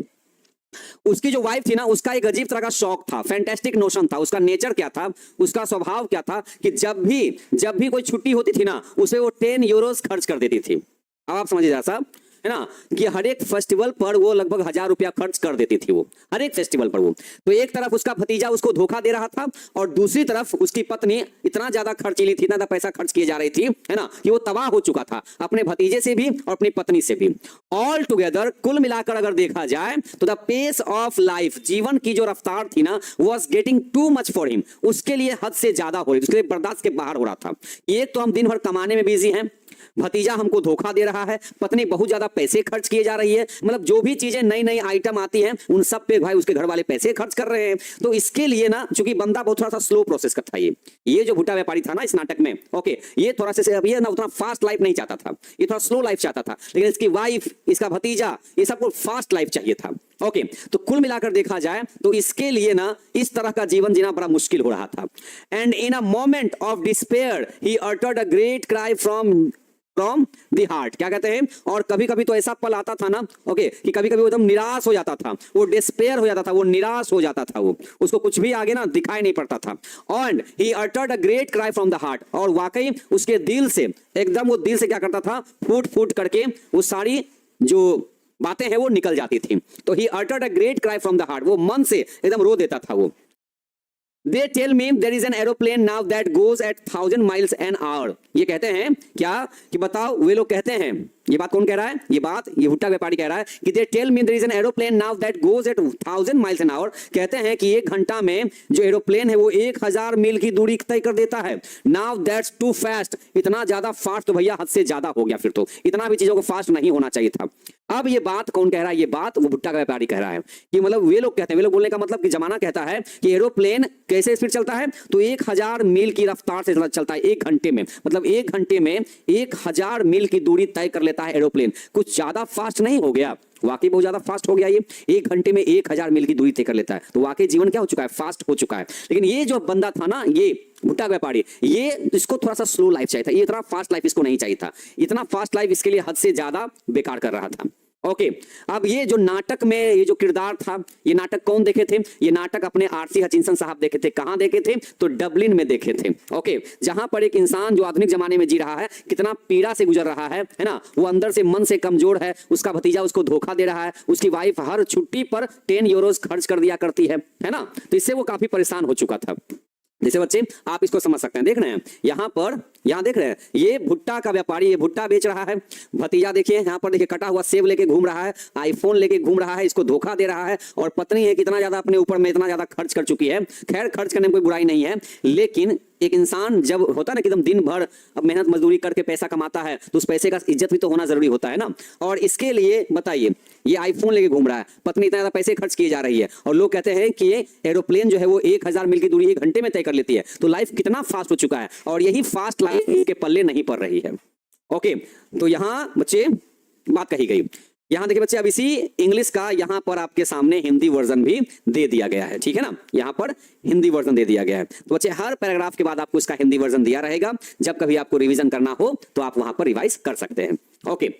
A: उसकी जो वाइफ थी ना, उसका एक अजीब तरह का शौक था, फैंटास्टिक नोशन था। उसका नेचर क्या था? उसका स्वभाव क्या था? कि जब भी कोई छुट्टी होती थी ना, उसे वो 10 यूरोस खर्च कर देती थी। अब आप समझिए जरा सा, है ना, कि हर एक फेस्टिवल पर वो लगभग 1000 रुपया खर्च कर देती थी। वो हर एक फेस्टिवल पर वो। तो एक तरफ उसका भतीजा उसको धोखा दे रहा था, और दूसरी तरफ उसकी पत्नी इतना ज्यादा खर्चीली थी, इतना पैसा खर्च किए जा रही थी, है ना, कि वो तबाह हो चुका था, अपने भतीजे से भी और अपनी पत्नी से भी। ऑल टुगेदर, कुल मिलाकर अगर देखा जाए तो द पेस ऑफ लाइफ, जीवन की जो रफ्तार थी ना, was getting too much for him. उसके लिए हद से ज्यादा हो रही थी, उसके लिए बर्दाश्त के बाहर हो रहा था। एक तो हम दिन भर कमाने में बिजी हैं, भतीजा हमको धोखा दे रहा है, पत्नी बहुत ज्यादा पैसे खर्च किए जा रही है, मतलब जो भी चीजें नई नई आइटम आती हैं उन सब पे भाई उसके घर वाले पैसे खर्च कर रहे हैं। तो इसके लिए ना, चूंकि बंदा बहुत थोड़ा सा स्लो प्रोसेस का था, ये जो भुट्टा व्यापारी था ना इस नाटक में, ओके, ये थोड़ा सा ये ना उतना फास्ट लाइफ नहीं चाहता था, ये थोड़ा स्लो लाइफ चाहता था। लेकिन इसकी वाइफ, इसका भतीजा, ये सबको फास्ट लाइफ चाहिए था। ओके, तो कुल मिलाकर देखा जाए तो इसके लिए ना इस तरह का जीवन जीना बड़ा मुश्किल हो रहा था। And in a moment of despair he uttered a great cry from the heart. क्या कहते हैं? और कभी कभी तो ऐसा पल आता था ना, ओके, कि कभी कभी वो एकदम निराश हो जाता था, वो डिस्पेयर हो जाता था, वो निराश हो जाता था, वो उसको कुछ भी आगे ना दिखाई नहीं पड़ता था। And he uttered a great cry from the heart, और वाकई उसके दिल से, एकदम वो दिल से क्या करता था? फूट फूट करके वो सारी जो बातें हैं वो निकल जाती थी। तो he uttered a great cry from the heart, वो मन से एकदम रो देता था वो। They tell me there is an aeroplane now that goes at 1000 miles an hour. ये कहते हैं क्या? कि बताओ, वे लोग कहते हैं, ये बात कौन कह रहा है? ये बात ये भुट्टा व्यापारी कह रहा है कि they tell me there is an aeroplane now that goes at 1000 miles an hour. कहते हैं कि 1 घंटा में जो एरोप्लेन है वो 1000 मील की दूरी तय कर देता है। Now that's too fast. इतना ज्यादा फास्ट तो भैया हद से ज्यादा हो गया, फिर तो इतना भी चीजों को फास्ट नहीं होना चाहिए था। अब ये बात कौन कह रहा है? ये बात वो भुट्टा का व्यापारी कह रहा है कि मतलब वे लोग कहते हैं, वे लोग बोलने का मतलब कि जमाना कहता है कि एरोप्लेन कैसे स्पीड चलता है? तो 1000 मील की रफ्तार से चलता है 1 घंटे में, मतलब 1 घंटे में 1000 मील की दूरी तय कर लेता है एरोप्लेन। कुछ ज्यादा फास्ट नहीं हो गया? वाकई बहुत ज्यादा फास्ट हो गया ये, 1 घंटे में 1000 मील की दूरी तय कर लेता है। तो वाकई जीवन क्या हो चुका है? फास्ट हो चुका है। लेकिन ये जो बंदा था ना, ये भुट्टा व्यापारी, ये इसको थोड़ा सा स्लो लाइफ चाहिए था, ये इतना फास्ट लाइफ इसको नहीं चाहिए था। इतना फास्ट लाइफ इसके लिए हद से ज्यादा बेकार कर रहा था। ओके, अब ये जो नाटक में ये जो किरदार था, ये नाटक कौन देखे थे? ये नाटक अपने आरसी हचिंसन साहब देखे थे। कहां देखे थे? तो डबलिन में देखे थे। ओके, जहां पर एक इंसान जो आधुनिक जमाने में जी रहा है, कितना पीड़ा से गुजर रहा है ना, वो अंदर से मन से कमजोर है, उसका भतीजा उसको धोखा दे रहा है, उसकी वाइफ हर छुट्टी पर 10 यूरोस खर्च कर दिया करती है ना, तो इससे वो काफी परेशान हो चुका था। जैसे बच्चे आप इसको समझ सकते हैं, देख रहे हैं यहाँ देख रहे हैं, ये भुट्टा का व्यापारी, ये भुट्टा बेच रहा है, भतीजा देखिए यहाँ पर देखिए कटा हुआ सेब लेके घूम रहा है, आईफोन लेके घूम रहा है, इसको धोखा दे रहा है, और पत्नी है कितना ज्यादा अपने ऊपर में इतना ज्यादा खर्च कर चुकी है। खैर, खर्च करने में कोई बुराई नहीं है, लेकिन एक इंसान जब होता है ना कि एकदम दिन भर अब मेहनत मजदूरी करके पैसा कमाता है, तो उस पैसे का इज्जत भी तो होना जरूरी होता है ना। और इसके लिए बताइए, ये आईफोन लेके घूम रहा है, पत्नी इतना ज्यादा पैसे खर्च किए जा रही है, और लोग कहते हैं कि ये एरोप्लेन जो है वो 1000 मील की दूरी 1 घंटे में तय कर लेती है। तो लाइफ कितना फास्ट हो चुका है, और यही फास्ट लाइफ के पल्ले नहीं पड़ रही है। ओके, तो यहाँ बच्चे बात कही गई। यहाँ देखिए बच्चे, अब इसी इंग्लिश का यहाँ पर आपके सामने हिंदी वर्जन भी दे दिया गया है, ठीक है ना, यहाँ पर हिंदी वर्जन दे दिया गया है। तो बच्चे हर पैराग्राफ के बाद आपको इसका हिंदी वर्जन दिया रहेगा, जब कभी आपको रिवीजन करना हो तो आप वहां पर रिवाइज कर सकते हैं। Okay,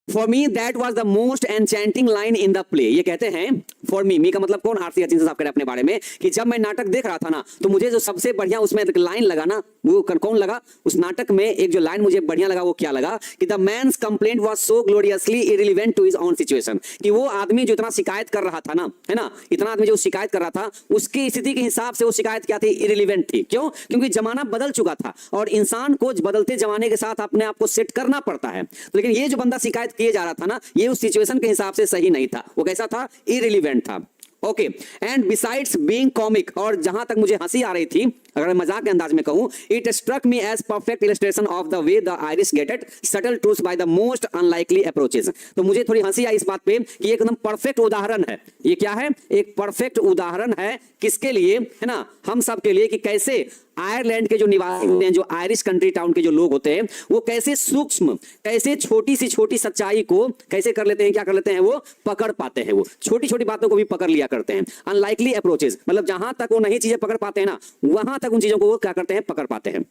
A: for me that was the most enchanting line in the play. ये कहते हैं फॉर मी का मतलब कौन, आरसी हचिंसन साहब कह रहे हैं अपने बारे में कि जब मैं नाटक देख रहा था ना, तो मुझे जो सबसे बढ़िया उसमें लाइन लगा ना, वो कौन लगा उस नाटक में, एक जो लाइन मुझे बढ़िया लगा वो क्या लगा कि the man's complaint was so gloriously irrelevant to his own situation. कि वो आदमी जो इतना शिकायत कर रहा था ना, है ना, इतना आदमी जो शिकायत कर रहा था उसकी स्थिति के हिसाब से वो शिकायत क्या थी, इररिलेवेंट थी। क्यों? क्योंकि जमाना बदल चुका था और इंसान को बदलते जमाने के साथ अपने आप को सेट करना पड़ता है। लेकिन ये जो बंदा शिकायत किए जा रहा था ना, ये उस सिचुएशन के हिसाब से सही नहीं था। वो कैसा था? इररिलेवेंट था। Okay, and besides being comic, और जहां तक मुझे हंसी आ रही थी, अगर मैं मजाक के अंदाज में कहूं, it struck me as perfect illustration of the way the Irish get at subtle truths by the most unlikely approaches. तो मुझे थोड़ी हंसी आई इस बात पे कि एकदम परफेक्ट उदाहरण है। ये क्या है? एक परफेक्ट उदाहरण है किसके लिए, है ना, हम सब के लिए, कि कैसे आयरलैंड के जो निवासी हैं, जो आयरिश कंट्री टाउन के जो लोग होते हैं, वो कैसे सूक्ष्म, कैसे छोटी सी छोटी सच्चाई को कैसे कर लेते हैं, क्या कर लेते हैं, वो पकड़ पाते हैं। वो छोटी छोटी बातों को भी पकड़ लिया करते हैं। अनलाइकली अप्रोचेस मतलब जहां तक वो नहीं चीजें पकड़ पाते हैं ना, वहां तक उन चीजों को वो क्या करते हैं, पकड़ पाते हैं।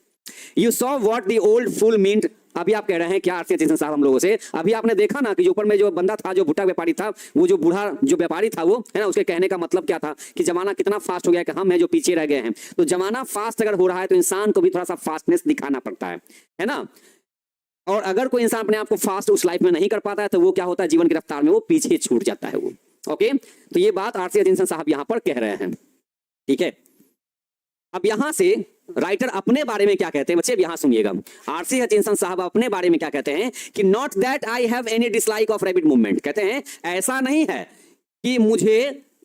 A: You saw what the old fool meant. अभी आप कह रहे हैं क्या आरसी हचिंसन साहब हम लोगों से, अभी आपने देखा ना कि जो ऊपर में जो बंदा था, जो भुट्टा व्यापारी था, वो जो बूढ़ा जो व्यापारी था, वो है ना, उसके कहने का मतलब क्या था कि जमाना कितना फास्ट हो गया कि हम है जो पीछे रह गए हैं। तो जमाना फास्ट अगर हो रहा है तो इंसान को भी थोड़ा सा फास्टनेस दिखाना पड़ता है ना। और अगर कोई इंसान अपने आप को फास्ट उस लाइफ में नहीं कर पाता है तो वो क्या होता है, जीवन की रफ्तार में वो पीछे छूट जाता है वो। ओके, तो ये बात आरसी हचिंसन साहब यहां पर कह रहे हैं, ठीक है। अब यहां से राइटर अपने बारे में क्या कहते हैं बच्चे, अब यहां सुनिएगा। आरसी हचिंसन साहब अपने बारे में क्या कहते हैं कि not that I have any dislike of rapid movement. कहते हैं ऐसा नहीं है कि मुझे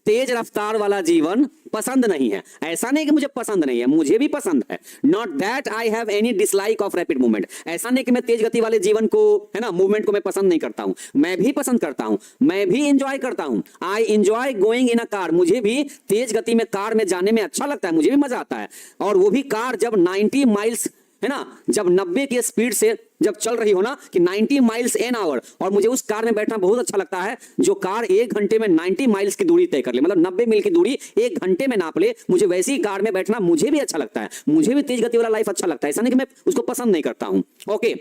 A: तेज रफ्तार वाला जीवन पसंद नहीं है। ऐसा नहीं कि मुझे पसंद नहीं है, मुझे भी पसंद है। Not that I have any dislike of rapid movement. ऐसा नहीं कि मैं तेज गति वाले जीवन को, है ना, मूवमेंट को मैं पसंद नहीं करता हूं। मैं भी पसंद करता हूं, मैं भी इंजॉय करता हूं। I enjoy going in a car. मुझे भी तेज गति में कार में जाने में अच्छा लगता है, मुझे भी मजा आता है। और वो भी कार जब 90 माइल्स, है ना, जब 90 की स्पीड से जब चल रही हो ना, कि 90 माइल्स एन आवर, और मुझे उस कार में बैठना बहुत अच्छा लगता है जो कार 1 घंटे में 90 माइल्स की दूरी तय कर ले, मतलब 90 मील की दूरी 1 घंटे में नाप ले। मुझे वैसी कार में बैठना मुझे भी अच्छा लगता है। मुझे भी तेज गति वाला लाइफ अच्छा लगता है, ऐसा नहीं कि मैं उसको पसंद नहीं करता हूं। Okay,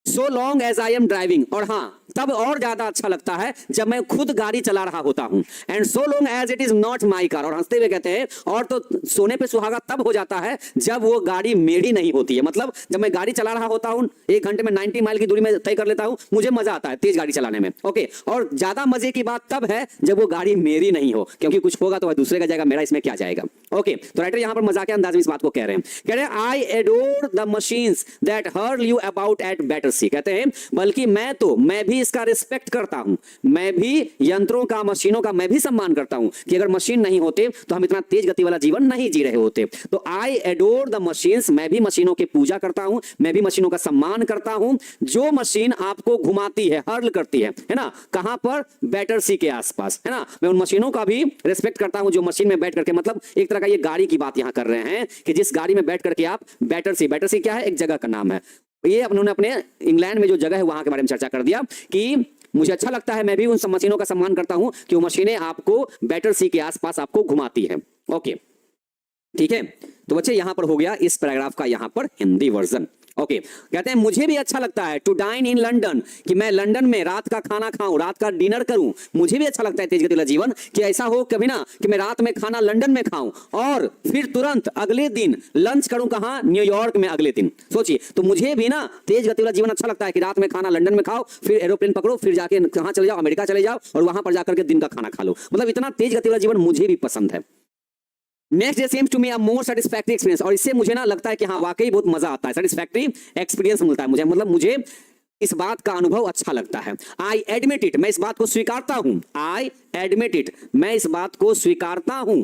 A: so long as I am driving. और हाँ, तब और ज्यादा अच्छा लगता है जब मैं खुद गाड़ी चला रहा होता हूं। And so long as it is not my car. और हंसते हुए कहते हैं और तो सोने पे सुहागा तब हो जाता है जब वो गाड़ी मेरी नहीं होती है। मतलब जब मैं गाड़ी चला रहा होता हूं, 1 घंटे में 90 माइल की दूरी में तय कर लेता हूं, मुझे मजा आता है तेज गाड़ी चलाने में। ओके, और ज्यादा मजे की बात तब है जब वो गाड़ी मेरी नहीं हो, क्योंकि कुछ होगा तो वह दूसरे का जाएगा, मेरा इसमें क्या जाएगा। ओके, तो राइटर यहां पर मजाक के अंदाज में इस बात को कह रहे हैं I adore the machines that hurl you about at Battersea. कहते हैं बल्कि मैं भी इसका रिस्पेक्ट करता हूं, मैं भी यंत्रों का, मशीनों का मैं भी सम्मान करता हूं कि अगर मशीन नहीं होते तो हम इतना तेज गति वाला जीवन नहीं जी रहे होते। तो आई एडोर द मशीन्स, मैं भी मशीनों की पूजा करता हूं, मैं भी मशीनों का सम्मान करता हूं। जो मशीन आपको घुमाती है, हर्ल करती है ना, कहां पर, बैटरसी के आसपास, है ना, मैं उन मशीनों का भी रिस्पेक्ट करता हूं जो मशीन में बैठ करके, मतलब एक तरह का ये गाड़ी की बात यहां कर रहे हैं कि जिस गाड़ी में बैठ करके आप, बैटरसी क्या है, एक जगह का नाम है। ये उन्होंने अपने इंग्लैंड में जो जगह है वहां के बारे में चर्चा कर दिया कि मुझे अच्छा लगता है, मैं भी उन सब मशीनों का सम्मान करता हूं कि वो मशीनें आपको बैटरसी के आसपास आपको घुमाती है। ओके, ठीक है। तो बच्चे यहां पर हो गया इस पैराग्राफ का यहां पर हिंदी वर्जन। ओके, कहते हैं मुझे भी अच्छा लगता है टू डाइन इन लंदन, कि मैं लंदन में रात का खाना खाऊं, रात का डिनर करूं। मुझे भी अच्छा लगता है तेज गति वाला जीवन, कि ऐसा हो कभी ना कि मैं रात में खाना लंदन में खाऊं और फिर तुरंत अगले दिन लंच करूं कहां, न्यूयॉर्क में अगले दिन। सोचिए, तो मुझे भी ना तेज गति वाला जीवन अच्छा लगता है कि रात में खाना लंदन में खाओ, फिर एरोप्लेन पकड़ो, फिर जाके कहां चले जाओ, अमेरिका चले जाओ और वहां पर जाकर के दिन का खाना खा लो। मतलब इतना तेज गति वाला जीवन मुझे भी पसंद है। Next day seems to me a more satisfactory experience. और इससे मुझे ना लगता है कि हाँ वाकई बहुत मजा आता है, सैटिस्फैक्टरी एक्सपीरियंस मिलता है मुझे, मतलब मुझे इस बात का अनुभव अच्छा लगता है। आई एडमिट इट, मैं इस बात को स्वीकारता हूं। आई एडमिट इट, मैं इस बात को स्वीकारता हूं।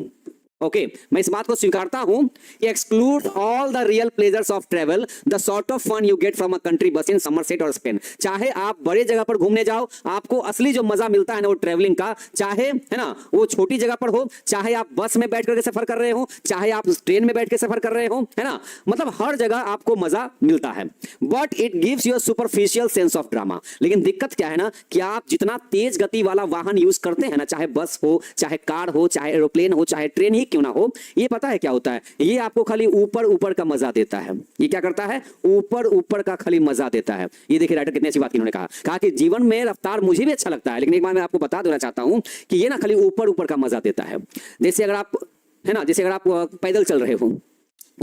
A: ओके मैं इस बात को स्वीकारता हूं कि exclude all the real pleasures of travel the sort of fun you get from a country bus in Somerset और स्पेन। चाहे आप बड़े जगह पर घूमने जाओ, आपको असली जो मजा मिलता है ना वो ट्रेवलिंग का, चाहे है ना वो छोटी जगह पर हो, चाहे आप बस में बैठ करके सफर कर रहे हो, चाहे आप ट्रेन में बैठ के सफर कर रहे हो, है ना, मतलब हर जगह आपको मजा मिलता है। But it gives you a superficial sense of drama. लेकिन दिक्कत क्या है ना कि आप जितना तेज गति वाला वाहन यूज करते हैं ना, चाहे बस हो, चाहे कार हो, चाहे एरोप्लेन हो, चाहे ट्रेन ही क्यों ना हो, ये पता है क्या होता है, ये आपको खाली ऊपर ऊपर का मजा देता है। ये क्या करता है, ऊपर ऊपर का खाली मजा देता है। ये देखिए राइटर कितनी अच्छी बात इन्होंने कहा कि जीवन में रफ्तार मुझे भी अच्छा लगता है, लेकिन एक बार मैं आपको बता देना चाहता हूं कि ये ना खाली ऊपर ऊपर का मजा देता है। जैसे अगर आप, है ना, जैसे अगर आप पैदल चल रहे हो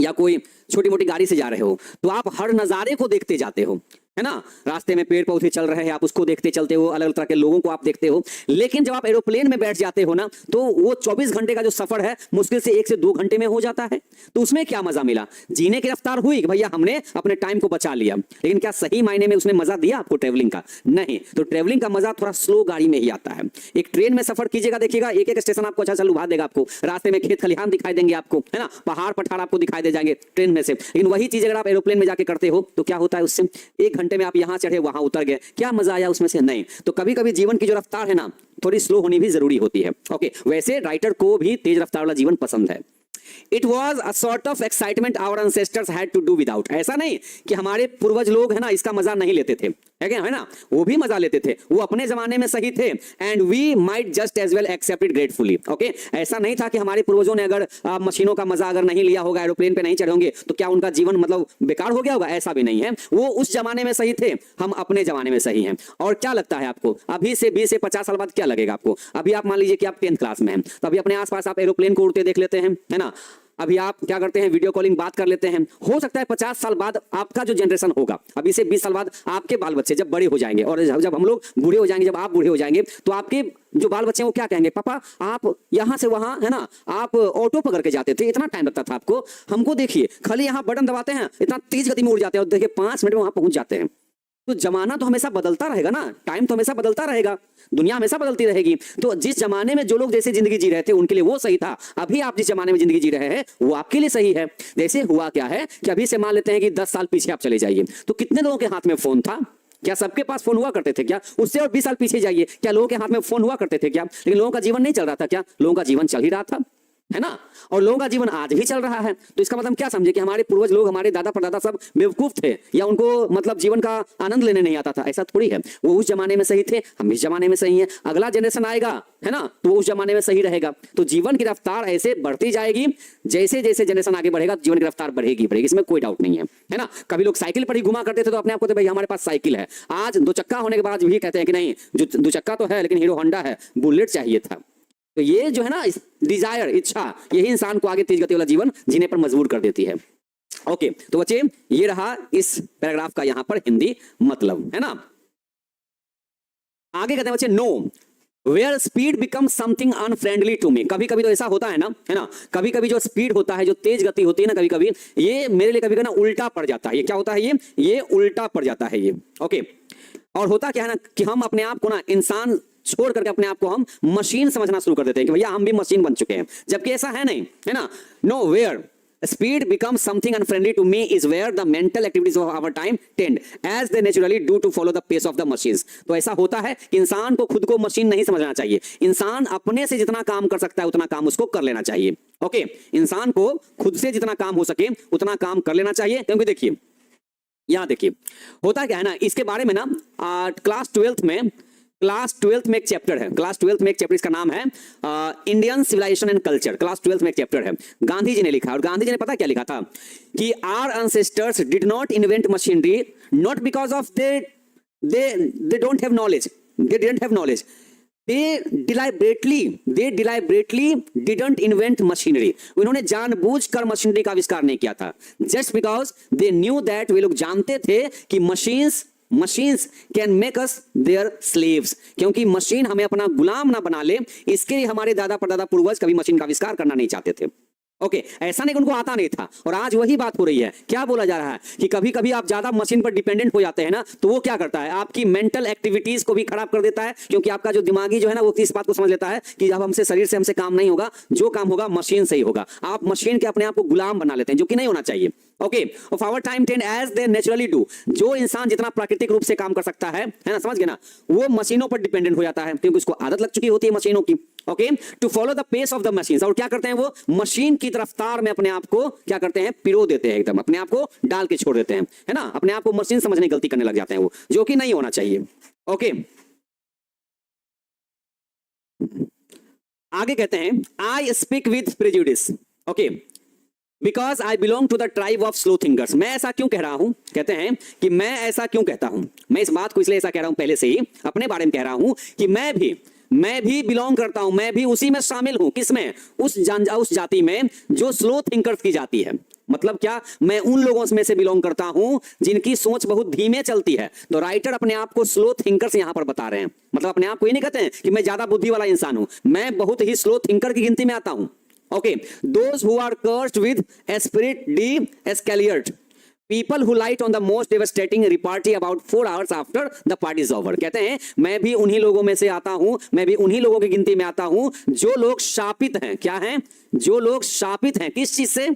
A: या कोई छोटी मोटी गाड़ी से जा रहे हो, तो आप हर नजारे को देखते जाते हो, है ना, रास्ते में पेड़ पौधे चल रहे हैं, आप उसको देखते चलते हो, अलग अलग तरह के लोगों को आप देखते हो। लेकिन जब आप एरोप्लेन में बैठ जाते हो ना, तो वो 24 घंटे का जो सफर है मुश्किल से 1 से 2 घंटे में हो जाता है। तो उसमें क्या मजा मिला, जीने की रफ्तार हुई कि भैया हमने अपने टाइम को बचा लिया, लेकिन क्या सही मायने में उसने मजा दिया आपको ट्रेवलिंग का? नहीं। तो ट्रेवलिंग का मजा थोड़ा स्लो गाड़ी में ही आता है। एक ट्रेन में सफर कीजिएगा, देखिएगा एक एक स्टेशन आपको अच्छा अच्छा लुभा देगा, आपको रास्ते में खेत खलिहान दिखाई देंगे आपको, है ना, पहाड़ पठार आपको दिखाई दे जाएंगे ट्रेन में से। लेकिन वही चीज अगर आप एरोप्लेन में जाके करते हो तो क्या होता है, उससे 1 घंटे में आप यहां चढ़े वहां उतर गए, क्या मजा आया उसमें से? नहीं। तो कभी कभी जीवन की जो रफ्तार है ना थोड़ी स्लो होनी भी जरूरी होती है। ओके, वैसे राइटर को भी तेज रफ्तार वाला जीवन पसंद है। It was a sort of excitement our ancestors had to do without। ऐसा नहीं कि हमारे पूर्वज लोग है ना इसका मजा नहीं लेते थे, है ना, वो भी मजा लेते थे, वो अपने जमाने में सही थे। And we might just as well accept it gratefully. Okay, ऐसा नहीं था कि हमारे पूर्वजों ने अगर मशीनों का मजा अगर नहीं लिया होगा, एरोप्लेन पे नहीं चढ़े होंगे, तो क्या उनका जीवन मतलब बेकार हो गया होगा? ऐसा भी नहीं है। वो उस जमाने में सही थे, हम अपने जमाने में सही हैं। और क्या लगता है आपको, अभी से 20 से 50 साल बाद क्या लगेगा आपको? अभी आप मान लीजिए कि आप 10th क्लास में हैं, तो अभी अपने आसपास आप एरोप्लेन को उड़ते देख लेते हैं, है ना, अभी आप क्या करते हैं, वीडियो कॉलिंग बात कर लेते हैं। हो सकता है 50 साल बाद आपका जो जनरेशन होगा, अभी से 20 साल बाद आपके बाल बच्चे जब बड़े हो जाएंगे, और जब हम लोग बूढ़े हो जाएंगे, जब आप बूढ़े हो जाएंगे, तो आपके जो बाल बच्चे हैं वो क्या कहेंगे, पापा आप यहां से वहां, है ना, आप ऑटो पकड़ के जाते थे, इतना टाइम लगता था आपको, हमको देखिए खाली यहां बटन दबाते हैं, इतना तेज गति में उड़ जाते हैं और देखिए 5 मिनट में वहां पहुंच जाते हैं। तो जमाना तो हमेशा बदलता रहेगा ना, टाइम तो हमेशा बदलता रहेगा, दुनिया हमेशा बदलती रहेगी। तो जिस जमाने में जो लोग जैसे जिंदगी जी रहे थे उनके लिए वो सही था, अभी आप जिस जमाने में जिंदगी जी रहे हैं वो आपके लिए सही है। जैसे हुआ क्या है कि अभी से मान लेते हैं कि 10 साल पीछे आप चले जाइए, तो कितने लोगों के हाथ में फोन था? क्या सबके पास फोन हुआ करते थे क्या? उससे और 20 साल पीछे जाइए, क्या लोगों के हाथ में फोन हुआ करते थे क्या? लेकिन लोगों का जीवन नहीं चल रहा था क्या? लोगों का जीवन चल ही रहा था, है ना, और लोगों का जीवन आज भी चल रहा है। तो इसका मतलब क्या समझे कि हमारे पूर्वज लोग, हमारे दादा परदादा सब बेवकूफ थे, या उनको मतलब जीवन का आनंद लेने नहीं आता था? ऐसा थोड़ी है। वो उस जमाने में सही थे, हम इस जमाने में सही हैं, अगला जनरेशन आएगा, है ना, तो वो उस जमाने में सही रहेगा। तो जीवन की रफ्तार ऐसे बढ़ती जाएगी, जैसे जैसे जनरेशन आगे बढ़ेगा जीवन की रफ्तार बढ़ेगी बढ़ेगी, इसमें कोई डाउट नहीं है ना। कभी लोग साइकिल पर ही घुमा करते थे, तो अपने आप को भाई हमारे पास साइकिल है। आज 2 चक्का होने के बाद भी कहते हैं कि नहीं, जो 2 चक्का तो है लेकिन हीरो होंडा है, बुलेट चाहिए था। तो ये जो है ना डिजायर, इच्छा, यही इंसान को आगे तेज गति वाला जीवन जीने पर मजबूर कर देती है। ओके, तो बच्चे ये रहा इस पैराग्राफ का यहां पर हिंदी मतलब, है ना। आगे कहते हैं बच्चे, nowhere speed become something unfriendly to me. कभी कभी तो ऐसा होता है ना, कभी कभी जो स्पीड होता है, जो तेज गति होती है ना, कभी कभी ये मेरे लिए कभी कभी ना उल्टा पड़ जाता है। ये क्या होता है, ये उल्टा पड़ जाता है ये। ओके, और होता क्या है ना कि हम अपने आप को ना इंसान छोड़ करके अपने आप को हम मशीन समझना शुरू कर देते हैं कि भैया हम भी मशीन बन चुके हैं, जबकि ऐसा है नहीं, है ना। Nowhere speed becomes something unfriendly to me is where the mental activities of our time tend as they naturally do to follow the pace of the machines। तो ऐसा होता है कि इंसान को खुद को मशीन नहीं समझना चाहिए, इंसान अपने से जितना काम कर सकता है उतना काम उसको कर लेना चाहिए। ओके, इंसान को खुद से जितना काम हो सके उतना काम कर लेना चाहिए। क्योंकि देखिए यहां देखिए होता क्या है ना, इसके बारे में ना क्लास 12th में एक चैप्टर है, क्लास 12th में एक चैप्टर, इसका नाम है Indian civilisation and culture. Class 12th में एक चैप्टर है, गांधी जी ने लिखा। और गांधी जी ने पता क्या लिखा था कि our ancestors did not invent machinery not because of they don't have knowledge, they didn't have knowledge, they deliberately didn't invent machinery। उन्होंने जानबूझकर मशीनरी का आविष्कार नहीं किया था। just because they knew that, वे लोग जानते थे कि machines can make us their slaves। क्योंकि मशीन हमें अपना गुलाम ना बना ले, इसके लिए हमारे दादा परदादा पूर्वज कभी मशीन का आविष्कार करना नहीं चाहते थे। ओके ऐसा नहीं कि उनको आता नहीं था, और आज वही बात हो रही है। क्या बोला जा रहा है कि कभी कभी आप ज्यादा मशीन पर डिपेंडेंट हो जाते हैं ना, तो वो क्या करता है, आपकी मेंटल एक्टिविटीज को भी खराब कर देता है, क्योंकि आपका जो दिमागी जो है ना वो इस बात को समझ लेता है कि अब हमसे शरीर से हमसे काम नहीं होगा, जो काम होगा मशीन से ही होगा। आप मशीन के अपने आप को गुलाम बना लेते हैं, जो कि नहीं होना चाहिए। Okay of our time ten as they naturally do, जो इंसान जितना प्राकृतिक रूप से काम कर सकता है ना, समझ गए ना, वो मशीनों पर डिपेंडेंट हो जाता है, क्योंकि उसको आदत लग चुकी होती है मशीनों की। Okay to follow the pace of the machine, और क्या करते हैं वो मशीन की रफ्तार में अपने आप को क्या करते हैं, पिरो देते हैं, एकदम अपने आप को डाल के छोड़ देते हैं, है ना, अपने आप को मशीन समझने की गलती करने लग जाते हैं वो, जो कि नहीं होना चाहिए। ओके आगे कहते हैं I speak with prejudice, okay because I belong to the tribe of slow thinkers. मैं ऐसा क्यों कह रहा हूं, कहते हैं कि मैं ऐसा क्यों कहता हूं, मैं इस बात को इसलिए ऐसा कह रहा हूं, पहले से ही अपने बारे में कह रहा हूं कि मैं भी बिलोंग करता हूं, मैं भी उसी में शामिल हूं, किसमें, उस जाति में जो स्लो थिंकर्स की जाती है। मतलब क्या, मैं उन लोगों में से बिलोंग करता हूं जिनकी सोच बहुत धीमे चलती है। तो राइटर अपने आप को स्लो थिंकर्स यहां पर बता रहे हैं, मतलब अपने आप को ये नहीं कहते हैं कि मैं ज्यादा बुद्धि वाला इंसान हूं, मैं बहुत ही स्लो थिंकर की गिनती में आता हूं। Okay, those who are cursed with esprit de escalier, people who light on the most devastating repartee about 4 hours after the party is over। कहते हैं मैं भी उन्हीं लोगों में से आता हूं, मैं भी उन्हीं लोगों की गिनती में आता हूं जो लोग शापित हैं। क्या हैं, जो लोग शापित हैं, किस चीज से,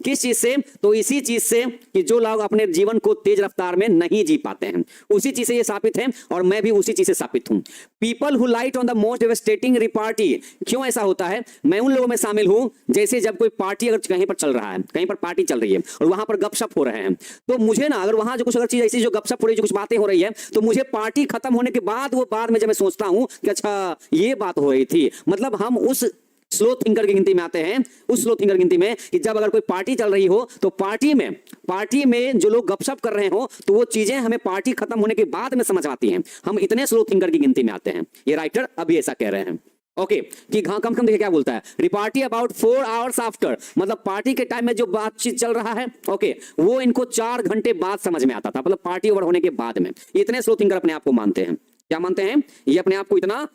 A: किस चीज से, तो इसी चीज से कि जो लोग अपने जीवन को तेज रफ्तार में नहीं जी पाते हैं, उसी चीज से ये शापित हैं, और मैं भी उसी चीज से शापित हूं। People who light on the most devastating repartee, क्यों ऐसा होता है, मैं उन लोगों में शामिल हूं जैसे जब कोई पार्टी अगर कहीं पर चल रहा है, कहीं पर पार्टी चल रही है और वहां पर गपशप हो रहे हैं, तो मुझे ना अगर वहां जो कुछ अगर चीज ऐसी जो गपशप हो रही है, जो कुछ बातें हो रही है, तो मुझे पार्टी खत्म होने के बाद वो बाद में जब मैं सोचता हूं कि अच्छा ये बात हो रही थी, मतलब हम उस स्लो थिंकर की गिनती में आते हैं, उस स्लो थिंकर की गिनती में कि जब अगर कोई पार्टी चल रही हो तो पार्टी में जो लोग गपशप कर रहे हो तो वो चीजें हमें पार्टी खत्म होने के बाद में समझ आती हैं, हम इतने स्लो थिंकर की गिनती में आते हैं। ये राइटर अभी ऐसा कह रहे हैं। ओके कि हाँ कम देखिए क्या बोलता है, रिपार्टी अबाउट 4 hours आफ्टर, मतलब पार्टी के टाइम में जो बातचीत चल रहा है, ओके वो इनको 4 घंटे बाद समझ में आता था, मतलब पार्टी ओवर होने के बाद में। इतने स्लो थिंकर अपने आप को मानते हैं, क्या मानते हैं, ये अपने आप को इतना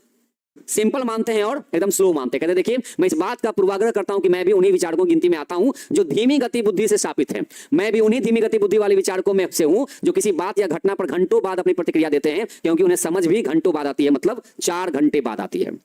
A: सिंपल मानते हैं और एकदम स्लो मानते हैं। कहते देखिए मैं इस बात का पूर्वाग्रह करता हूं कि मैं भी उन्हीं विचारकों की गिनती में आता हूं जो धीमी गति बुद्धि से शापित हैं। मैं भी उन्हीं धीमी गति बुद्धि वाले विचारकों में से हूं जो किसी बात या घटना पर घंटों बाद अपनी प्रतिक्रिया देते हैं, क्योंकि उन्हें समझ भी घंटों बाद आती है, मतलब 4 घंटे बाद आती है।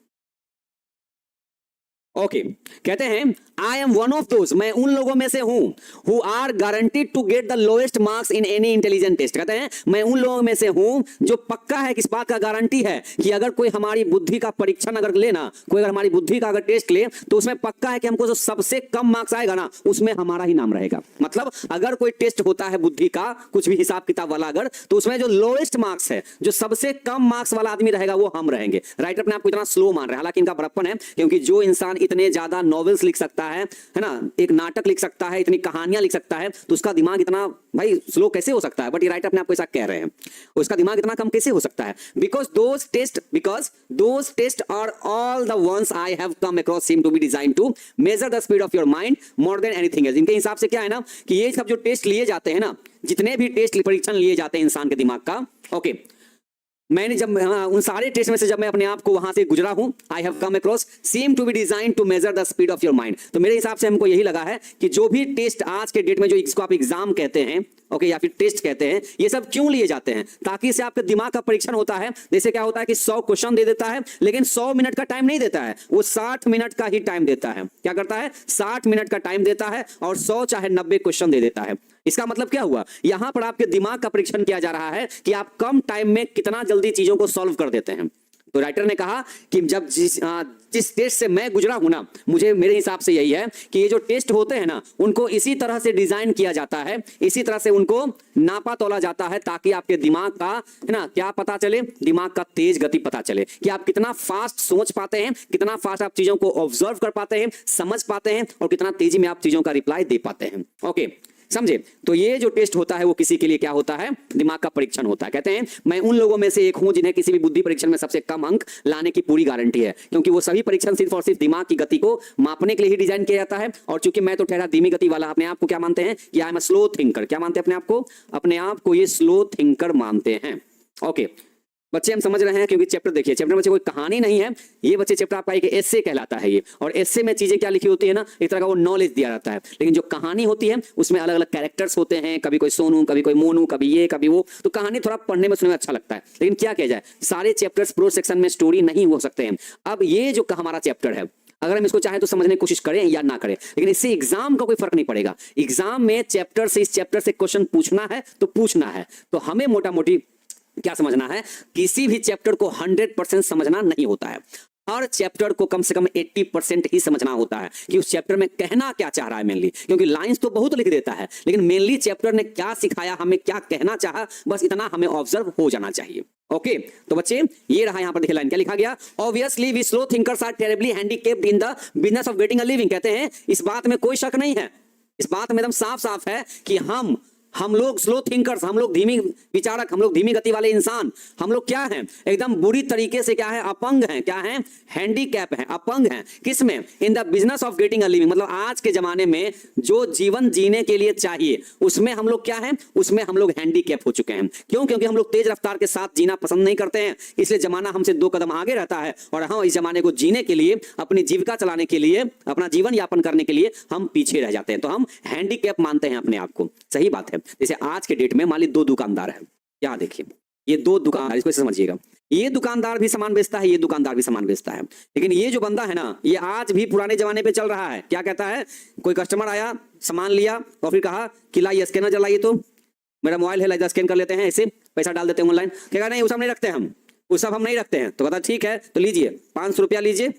A: ओके कहते हैं I am one of those, मैं उन लोगों में से हूं who are guaranteed to get the lowest marks in any intelligent test. कहते हैं मैं उन लोगों में से हूं जो पक्का है, किस बात का गारंटी है कि अगर कोई हमारी बुद्धि का परीक्षण अगर लेना, कोई अगर हमारी बुद्धि का अगर टेस्ट ले, तो उसमें पक्का है कि हमको जो सबसे कम मार्क्स आएगा ना उसमें हमारा ही नाम रहेगा। मतलब अगर कोई टेस्ट होता है बुद्धि का कुछ भी हिसाब किताब वाला अगर, तो उसमें जो लोएस्ट मार्क्स है, जो सबसे कम मार्क्स वाला आदमी रहेगा वो हम रहेंगे। राइटर अपने आपको इतना स्लो मान रहे हैं, हालांकि इनका बड़प्पन है, क्योंकि जो इंसान इतने ज्यादा नॉवेल्स लिख सकता है ना, एक नाटक लिख सकता है, इतनी कहानियां लिख सकता है, तो उसका दिमाग इतना भाई स्लो कैसे हो सकता है। बट ये राइटर अपने आपको ऐसा कह रहे हैं, उसका दिमाग इतना कम कैसे हो सकता है। Because those test are all the ones I have come across seem to be design to measure the speed of your mind more than anything else. इनके हिसाब से क्या है ना कि ये सब जो टेस्ट लिए जाते हैं ना, जितने भी टेस्ट परीक्षण लिए जाते हैं इंसान के दिमाग का, ओके मैंने जब उन सारे टेस्ट में से जब मैं अपने आप को वहां से गुजरा हूं, I have come across seem to be design to measure the speed of your mind. तो मेरे हिसाब से हमको यही लगा है कि जो भी टेस्ट आज के डेट में जो इसको आप एग्जाम कहते हैं, ओके या फिर टेस्ट कहते हैं, ये सब क्यों लिए जाते हैं, ताकि इससे आपके दिमाग का परीक्षण होता है। जैसे क्या होता है कि 100 क्वेश्चन दे देता है, लेकिन 100 मिनट का टाइम नहीं देता है, वो 60 मिनट का ही टाइम देता है। क्या करता है, 60 मिनट का टाइम देता है और 100 चाहे 90 क्वेश्चन दे देता है। इसका मतलब क्या हुआ, यहां पर आपके दिमाग का परीक्षण किया जा रहा है कि आप कम टाइम में कितना जल्दी चीजों को सॉल्व कर देते हैं। तो राइटर ने कहा कि जब जिस टेस्ट से मैं गुजरा हूं ना, मेरे हिसाब से यही है कि ये जो टेस्ट होते हैं ना, उनको इसी तरह से डिजाइन किया जाता है, इसी तरह से उनको नापा तोला जाता है, ताकि आपके दिमाग का है ना क्या पता चले, दिमाग का तेज गति पता चले कि आप कितना फास्ट सोच पाते हैं, कितना फास्ट आप चीजों को ऑब्जर्व कर पाते हैं, समझ पाते हैं, और कितना तेजी में आप चीजों का रिप्लाई दे पाते हैं। ओके समझे। तो ये जो टेस्ट होता है वो किसी के लिए क्या होता है, दिमाग का परीक्षण होता है। कहते हैं मैं उन लोगों में से एक हूं जिन्हें किसी भी बुद्धि परीक्षण में सबसे कम अंक लाने की पूरी गारंटी है, क्योंकि वो सभी परीक्षण सिर्फ और सिर्फ दिमाग की गति को मापने के लिए ही डिजाइन किया जाता है। और चूंकि मैं तो ठहरा धीमी गति वाला, अपने आप को क्या मानते हैं कि I am a slow thinker. क्या मानते हैं अपने आप को ये स्लो थिंकर मानते हैं। ओके बच्चे हम समझ रहे हैं, क्योंकि चैप्टर देखिए, चैप्टर बच्चे कोई कहानी नहीं है, ये बच्चे चैप्टर आपका एक एस्से कहलाता है ये, और एस्से में चीजें क्या लिखी होती है ना, एक तरह का वो नॉलेज दिया जाता है। लेकिन जो कहानी होती है उसमें अलग अलग कैरेक्टर्स होते हैं, कभी कोई सोनू, कभी कोई मोनू, कभी ये कभी वो, तो कहानी थोड़ा पढ़ने में सुनने में अच्छा लगता है। लेकिन क्या किया जाए, सारे चैप्टर्स प्रो सेक्शन में स्टोरी नहीं हो सकते हैं। अब ये जो हमारा चैप्टर है, अगर हम इसको चाहें तो समझने की कोशिश करें या ना करें, लेकिन इससे एग्जाम का कोई फर्क नहीं पड़ेगा। एग्जाम में चैप्टर से, इस चैप्टर से क्वेश्चन पूछना है तो पूछना है, तो हमें मोटा मोटी क्या समझना है, किसी भी चैप्टर को 100% समझना नहीं होता है। हर चैप्टर को कम से कम 80% ही समझना होता है कि उस चैप्टर में कहना क्या चाह रहा है मेनली, क्योंकि लाइंस तो बहुत लिख देता है, लेकिन मेनली चैप्टर ने क्या सिखाया, हमें क्या कहना चाहा, बस इतना हमें ऑब्जर्व हो जाना चाहिए। ओके तो बच्चे ये रहा, यहां पर देखिए लाइन क्या लिखा गया, obviously we slow thinkers are terribly handicapped in the business of getting a living. कहते हैं इस बात में कोई शक नहीं है, इस बात में एकदम साफ साफ है कि हम लोग स्लो थिंकर्स, हम लोग धीमी विचारक, हम लोग धीमी गति वाले इंसान, हम लोग क्या हैं, एकदम बुरी तरीके से क्या है, अपंग हैं, क्या हैं, हैंडीकैप हैं, अपंग हैं। किसमें, इन the business of getting a living, मतलब आज के जमाने में जो जीवन जीने के लिए चाहिए उसमें हम लोग क्या हैं, उसमें हम लोग हैंडीकैप हो चुके हैं। क्यों? क्योंकि हम लोग तेज रफ्तार के साथ जीना पसंद नहीं करते हैं, इसलिए जमाना हमसे 2 कदम आगे रहता है, और हम इस जमाने को जीने के लिए, अपनी जीविका चलाने के लिए, अपना जीवन यापन करने के लिए हम पीछे रह जाते हैं, तो हम हैंडीकैप मानते हैं अपने आप को। सही बात है। जैसे आज के डेट में मान ली 2 दुकानदार है, क्या देखिए ये 2 दुकानदार, इसको समझिएगा, ये दुकानदार भी सामान बेचता है, ये दुकानदार भी सामान बेचता है, लेकिन ये जो बंदा है ना, ये आज भी पुराने जमाने पे चल रहा है। क्या कहता है, कोई कस्टमर आया, सामान लिया और फिर कहा कि लाइए स्कैनर जलाइए, तो मेरा मोबाइल है, लाइए स्कैन कर लेते हैं, ऐसे पैसा डाल देते हैं ऑनलाइन। क्या नहीं, वो सब नहीं रखते हम, वो सब हम नहीं रखते हैं। तो कहता ठीक है, तो लीजिए 500 रुपया लीजिए,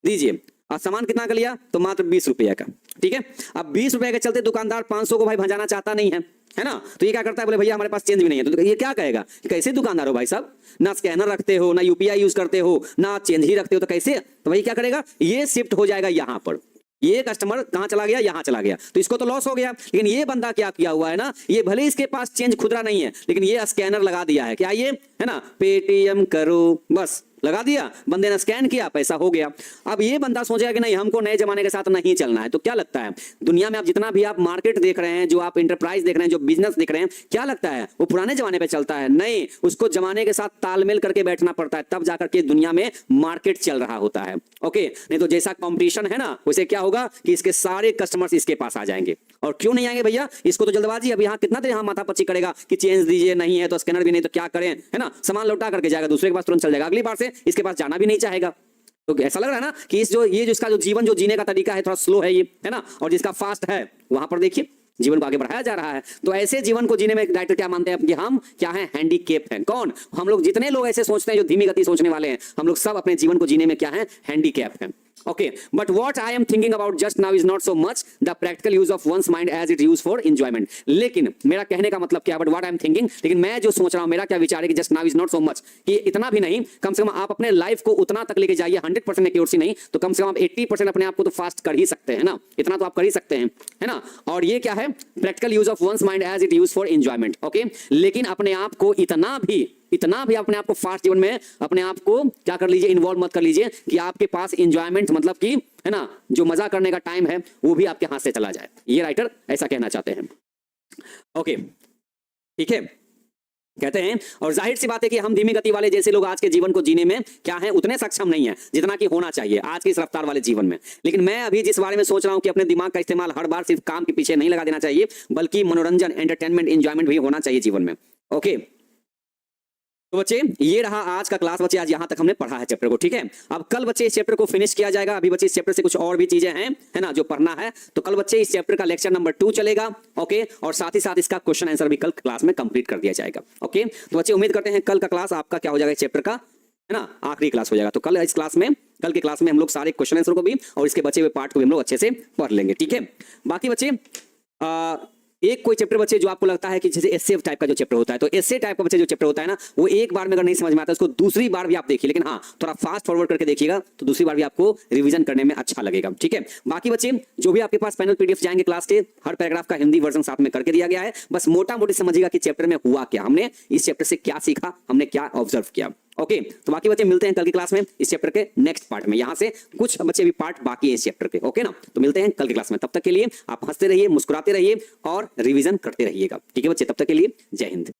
A: दीजिए। और सामान कितना का लिया, तो मात्र 20 रुपया का। ठीक है, अब 20 रुपए के चलते दुकानदार 500 को भाई भंजाना चाहता नहीं है ना, तो ये क्या करता है, बोले भैया हमारे पास चेंज भी नहीं है। तो ये क्या कहेगा, कैसे दुकानदार हो भाई साहब, ना स्कैनर रखते हो, ना यूपीआई यूज करते हो, ना चेंज ही रखते हो, तो कैसे। तो भाई क्या करेगा, ये शिफ्ट हो जाएगा यहां पर, ये कस्टमर कहां चला गया, यहां चला गया, तो इसको तो लॉस हो गया। लेकिन ये बंदा क्या किया हुआ है ना, ये भले इसके पास चेंज खुदरा नहीं है, लेकिन ये स्कैनर लगा दिया है, क्या ये है ना, पेटीएम करो, बस लगा दिया, बंदे ने स्कैन किया, पैसा हो गया। अब ये बंदा सोचेगा कि नहीं, हमको नए जमाने के साथ नहीं चलना है। तो क्या लगता है, दुनिया में आप जितना भी आप मार्केट देख रहे हैं, जो आप इंटरप्राइज देख रहे हैं, जो बिजनेस देख रहे हैं, क्या लगता है वो पुराने जमाने पे चलता है? नहीं, उसको जमाने के साथ तालमेल करके बैठना पड़ता है, तब जाकर के दुनिया में मार्केट चल रहा होता है। ओके, नहीं तो जैसा कंपटीशन है ना, वैसे क्या होगा कि इसके सारे कस्टमर्स इसके पास आ जाएंगे। और क्यों नहीं आएंगे भैया, इसको तो जल्दबाजी, अब यहाँ कितना देर यहाँ माथा पच्ची करेगा कि चेंज दीजिए, नहीं है तो स्कैनर भी नहीं, तो क्या करें, है ना, सामान लौटा करके जाएगा, दूसरे के पास तुरंत चल जाएगा, अगली बार से इसके पास जाना भी नहीं चाहेगा। तो ऐसा लग रहा है ना कि ये जो इसका जो जीवन, जो जीने का तरीका है, थोड़ा स्लो है ये, है ना, और जिसका फास्ट है वहां पर देखिए जीवन को आगे बढ़ाया जा रहा है। तो ऐसे जीवन को जीने में डायरेक्टर क्या मानते हैं कि हम क्या हैं, हैंडीकेप हैं। कौन, हम लोग, जितने लोग ऐसे सोचते हैं जो धीमी गति सोचने वाले हैं, हम लोग सब अपने जीवन को जीने में क्या है, हैंडीकेप हैं। Okay, but what I am thinking about just now is not so much the practical use of one's mind as it used for enjoyment. लेकिन मेरा कहने का मतलब क्या है, but what I am thinking, लेकिन मैं जो सोच रहा हूं, मेरा क्या विचार है कि just now is not so much, कि इतना भी नहीं, कम से कम आप अपने लाइफ को उतना तक लेके जाइए, 100% एक्यूरेसी नहीं तो कम से कम आप 80% अपने आप को तो फास्ट कर ही सकते हैं ना, इतना तो आप कर ही सकते हैं, है ना। और ये क्या है, practical use of one's mind as it use for enjoyment. Okay, लेकिन अपने आप को इतना भी अपने आप को फास्ट जीवन में अपने आप को क्या कर लीजिए, इन्वॉल्व मत कर लीजिए कि आपके पास एंजॉयमेंट, मतलब कि है ना, जो मजा करने का टाइम है वो भी आपके हाथ से चला जाए। ये राइटर ऐसा कहना चाहते हैं। ओके, ठीक है, कहते हैं, और जाहिर सी बात है कि हम धीमी गति वाले जैसे लोग आज के जीवन को जीने में क्या है, उतने सक्षम नहीं है जितना कि होना चाहिए आज के इस रफ्तार वाले जीवन में। लेकिन मैं अभी जिस बारे में सोच रहा हूं कि अपने दिमाग का इस्तेमाल हर बार सिर्फ काम के पीछे नहीं लगा देना चाहिए, बल्कि मनोरंजन, एंटरटेनमेंट, एंजॉयमेंट भी होना चाहिए जीवन में। ओके, तो बच्चे ये रहा आज का क्लास। बच्चे आज यहां तक हमने पढ़ा है चैप्टर को, ठीक है। अब कल बच्चे इस चैप्टर को फिनिश किया जाएगा। अभी बच्चे इस चैप्टर से कुछ और भी चीजें हैं, है ना, जो पढ़ना है। तो कल बच्चे इस चैप्टर का लेक्चर नंबर 2 चलेगा। ओके, और साथ ही साथ इसका क्वेश्चन आंसर भी कल क्लास में कंप्लीट कर दिया जाएगा। ओके, तो बच्चे उम्मीद करते हैं कल का क्लास आपका क्या हो जाएगा, इस चैप्टर का, है ना, आखिरी क्लास हो जाएगा। तो कल इस क्लास में, कल के क्लास में हम लोग सारे क्वेश्चन आंसर को भी और इसके बचे हुए पार्ट को भी हम लोग अच्छे से पढ़ लेंगे, ठीक है। बाकी बच्चे एक कोई चैप्टर बच्चे जो आपको लगता है कि जैसे एस्से टाइप का जो चैप्टर होता है, तो एस्से टाइप का बच्चे जो चैप्टर होता है ना, वो एक बार में अगर नहीं समझ में आता उसको दूसरी बार भी आप देखिए, लेकिन हाँ थोड़ा फास्ट फॉरवर्ड करके देखिएगा तो दूसरी बार भी आपको रिवीजन करने में अच्छा लगेगा, ठीक है। बाकी बच्चे जो भी आपके पास पैनल पीडीएफ जाएंगे क्लास के, हर पैराग्राफ का हिंदी वर्जन साथ में करके दिया गया है। बस मोटा मोटी समझिएगा कि चैप्टर में हुआ क्या, हमने इस चैप्टर से क्या सीखा, हमने क्या ऑब्जर्व किया। ओके, तो बाकी बच्चे मिलते हैं कल की क्लास में इस चैप्टर के नेक्स्ट पार्ट में। यहां से कुछ बच्चे भी पार्ट बाकी है इस चैप्टर के, ओके ना। तो मिलते हैं कल की क्लास में, तब तक के लिए आप हंसते रहिए, मुस्कुराते रहिए और रिवीजन करते रहिएगा, ठीक है बच्चे। तब तक के लिए जय हिंद।